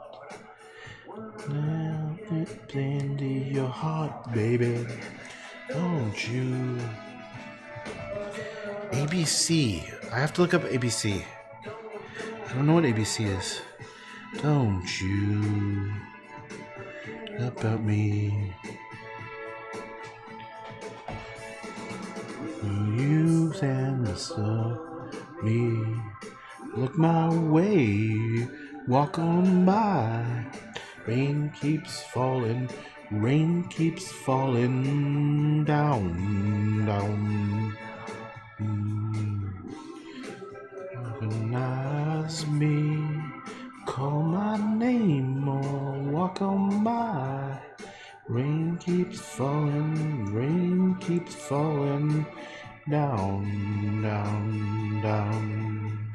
Now it's into your heart, baby. Don't you? ABC. I have to look up ABC. I don't know what ABC is. Don't you? About me. You answer me. Look my way. Walk on by. Rain keeps falling down, down. Recognize me, call my name or walk on by. Rain keeps falling down, down, down.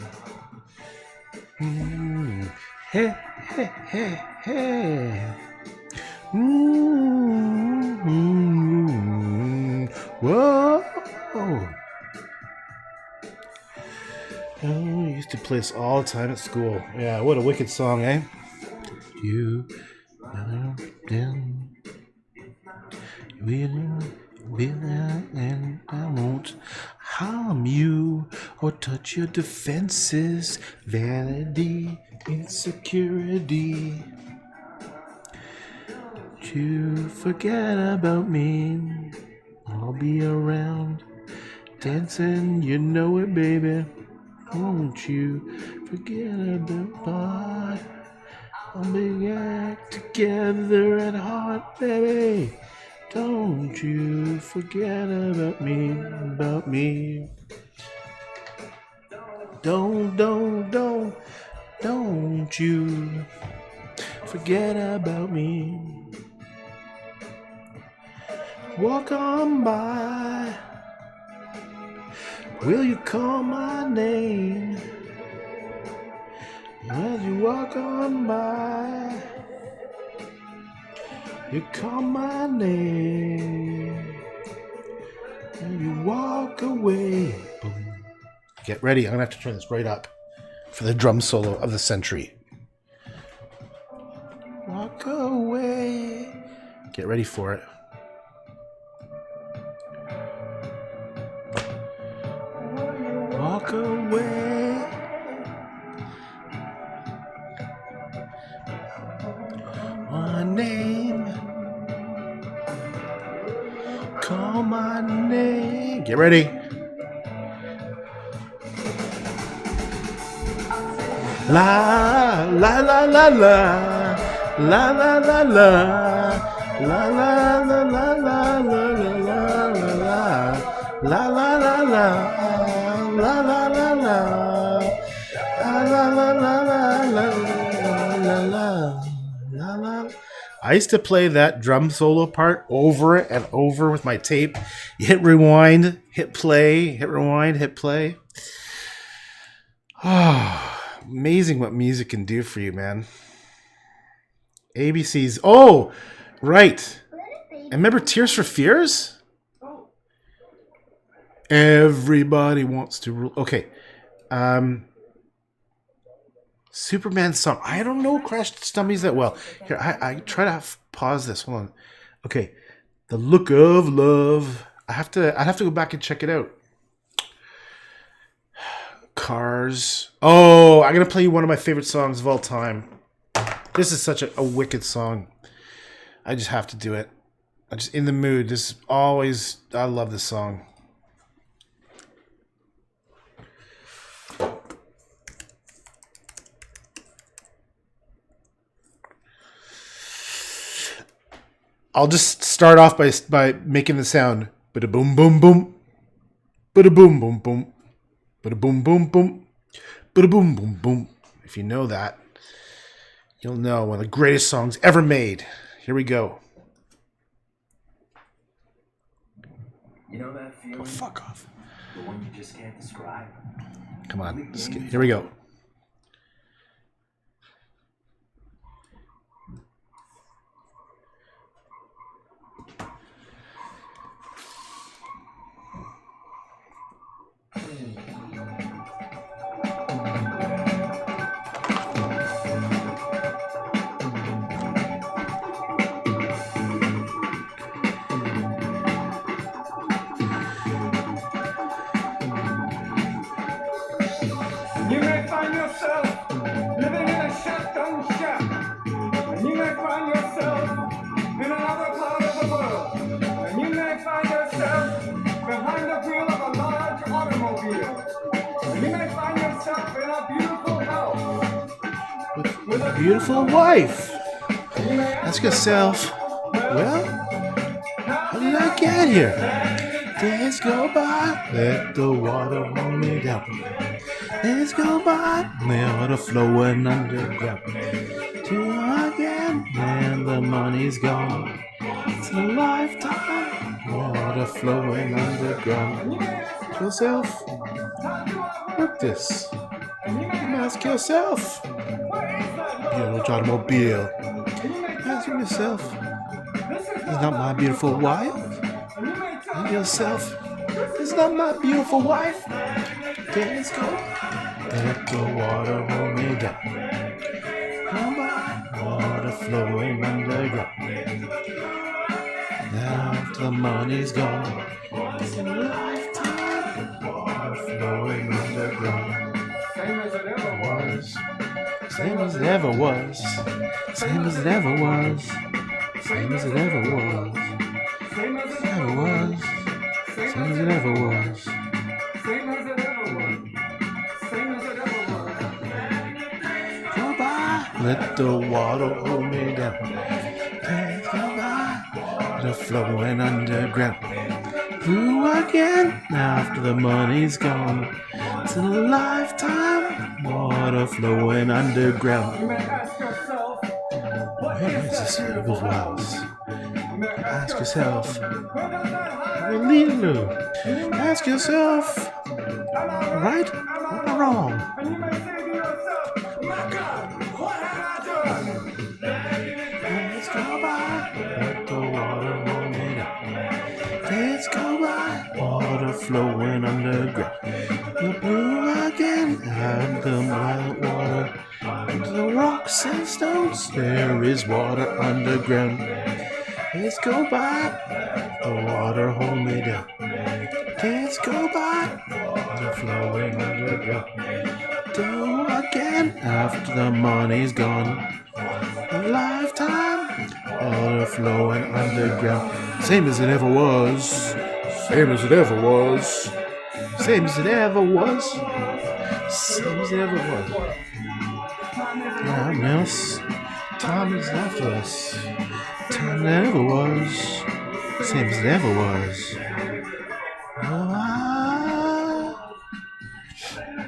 Hey, hey, hey, hey. Whoa. Oh, I used to play this all the time at school. Yeah, what a wicked song, eh? You down, and I won't harm you or touch your defenses, vanity, insecurity. To forget about me, I'll be around dancing, you know it, baby. Won't you forget about God? I'll be back together at heart, baby. Don't you forget about me, about me. Don't you forget about me. Walk on by. Will you call my name? As you walk on by, you call my name. And you walk away. Boom. Get ready. I'm going to have to turn this right up for the drum solo of the century. Walk away. Get ready for it. Walk away. My name. Call my name. Get ready. La la la la la la la la la la la la la la la la la la la la. I used to play that drum solo part over and over with my tape. You hit rewind, hit play, hit rewind, hit play. Oh, amazing what music can do for you, man. ABC's. Oh, right. And remember Tears for Fears? Everybody wants to rule. Okay. Superman song. I don't know Crash Dummies that well. Here, I try to pause this. Hold on. Okay. The Look of Love. I have to go back and check it out. Cars. Oh, I'm gonna play you one of my favorite songs of all time. This is such a wicked song. I just have to do it. I'm just in the mood. This is always. I love this song. I'll just start off by making the sound. Bada boom boom boom. Bada boom boom boom. Bada boom boom boom. Bada boom boom boom. If you know that, you'll know one of the greatest songs ever made. Here we go. You know that feeling? Oh, fuck off. The one you just can't describe. Come on. Here we go. You may find yourself living in a shotgun shack, and you may find yourself in another part of the world, and you may find yourself behind the wheel of a large automobile, and you may find yourself in a beautiful house with a Beautiful wife. and you may Ask yourself, well, how did I get here? Days go by, let the water hold me down. Days go by, the water flowing underground. Till again, and the money's gone. It's a lifetime, water flowing underground. Ask yourself, look this. Ask yourself, huge automobile. Ask yourself, is not my beautiful wife? yourself. It's not my beautiful wife. Let's go. Let the water hold me down. Come on, water flowing underground. Now the money's gone. It's a lifetime. Water flowing underground. Same as it ever was. Same as it ever was. Same as it ever was. Same as it ever was. Same as it Ever ever was. Same as it ever was. Same as it ever was. Same as it ever was. Go by. Let the water hold me down. Let's go by. The flowing underground. Through again after the money's gone. It's a lifetime. Water flowing underground. You may ask yourself, what Where is is this that river beautiful wells? You may Ask yourself. where does that high Lulu. You may Ask yourself. Am I Right Am or I wrong? And you may say to yourself, my God, what have I done? Let's go by. Let the water roll me down. Let's go by. Water flowing underground. The blue again and the mild water. Into the rocks and stones. There is water underground. Let's go by. The water hold me down. Let's go by. Water flowing underground. Do again after the money's gone. A lifetime, water flowing underground. Same as it ever was. Same as it ever was. Same as it ever was. Same as it ever was. Time else. Time is after us. Time that ever was. Same as it ever was.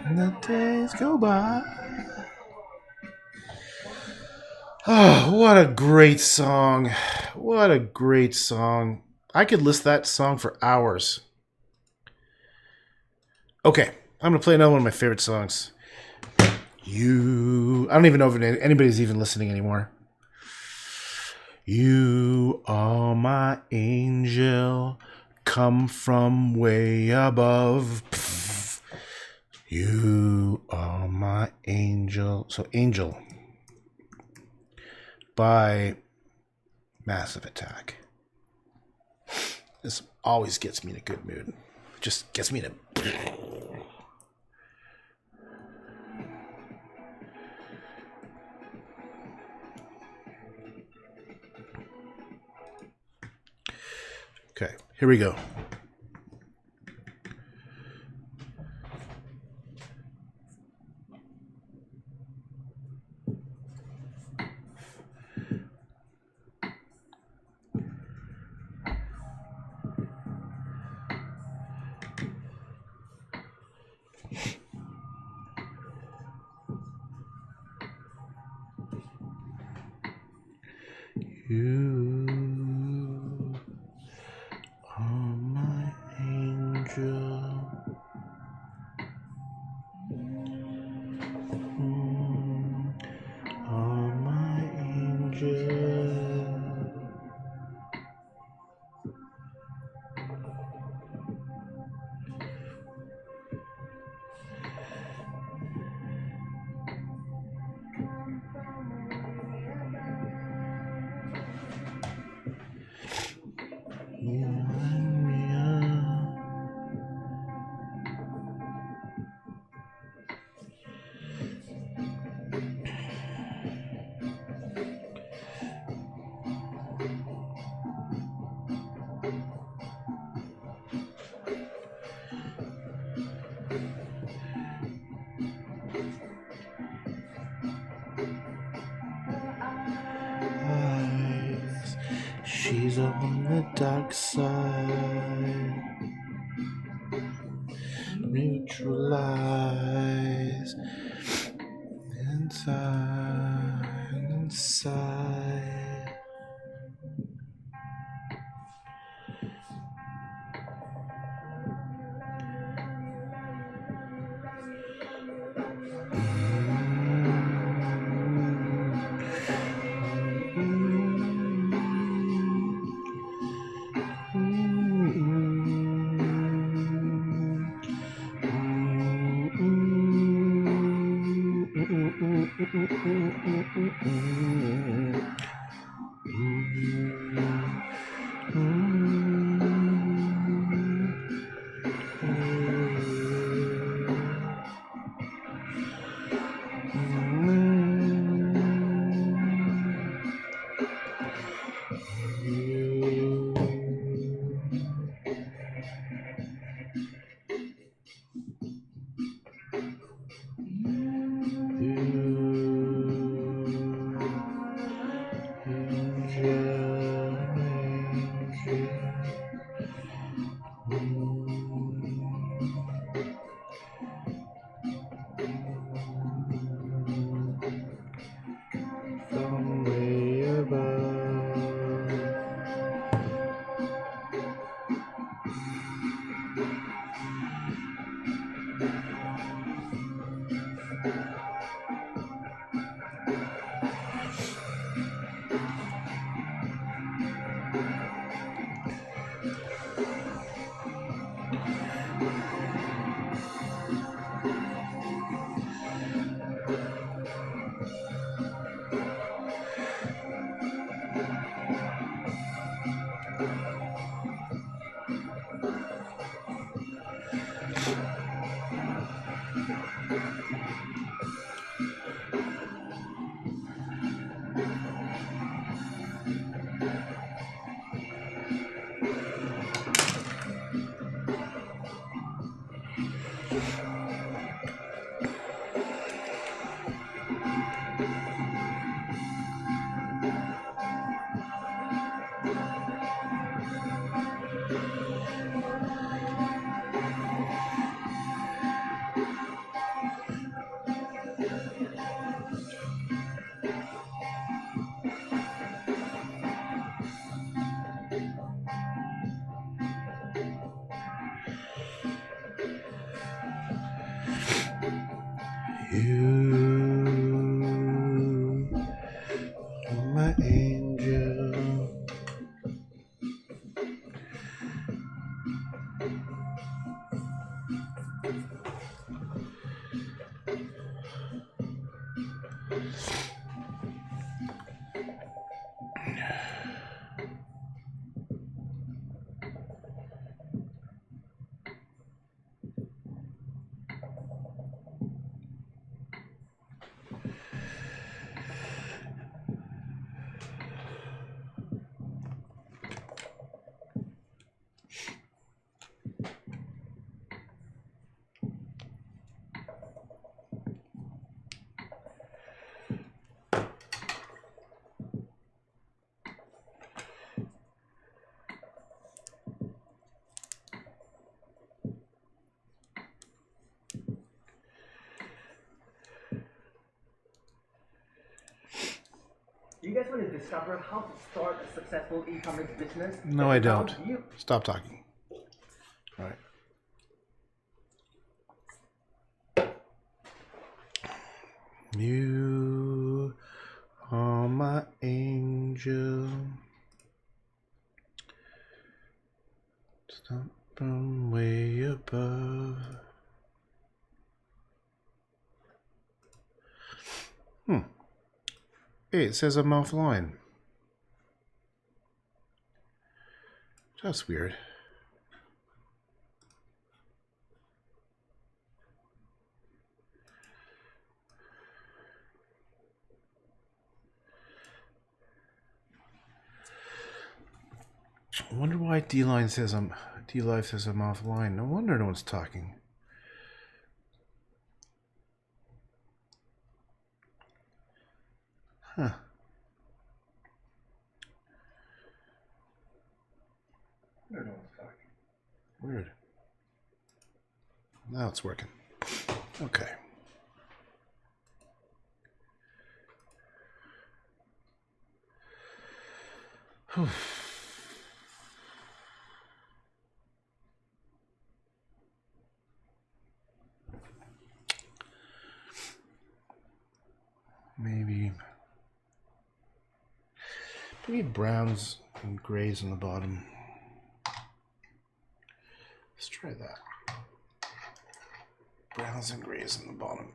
And the days go by. Oh, what a great song. What a great song. I could list that song for hours. Okay, I'm going to play another one of my favorite songs. I don't even know if anybody's even listening anymore. You are my angel, come from way above. Pff. You are my angel. So, Angel by Massive Attack. This always gets me in a good mood. Just gets me in a... Okay, here we go. You are my angel. Are my angel. You wind me up. Eyes. She's on the dark side. Neutralize inside. From way above. You are my angel. Do you guys want to discover how to start a successful e-commerce business? No, I don't. Stop talking. All right. You are my angel. Stop from way above. Hey, it says I'm offline. That's weird. I wonder why D-Live says I'm offline. No wonder no one's talking. Huh. No one's talking. Weird. Now it's working. Okay. Maybe browns and grays on the bottom. Let's try that. Browns and grays on the bottom.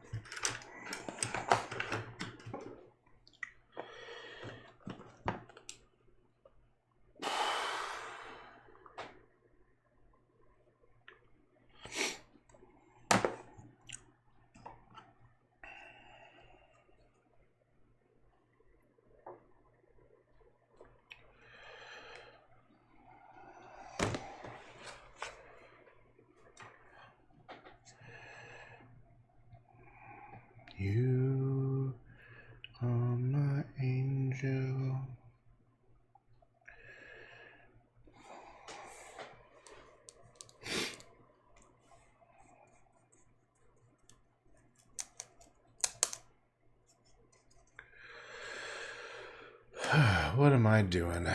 You are my angel. What am I doing?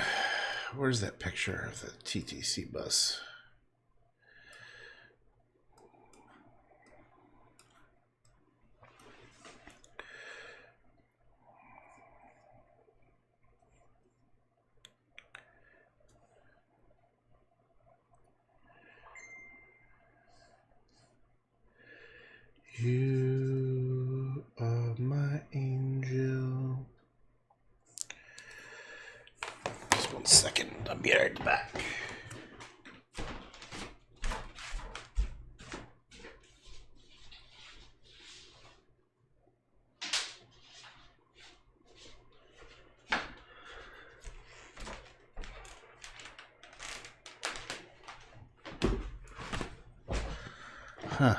Where's that picture of the TTC bus? You are my angel. Just 1 second. I'll be right back. Huh.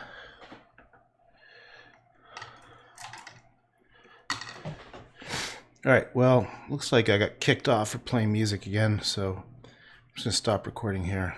All right, well, looks like I got kicked off for playing music again, so I'm just going to stop recording here.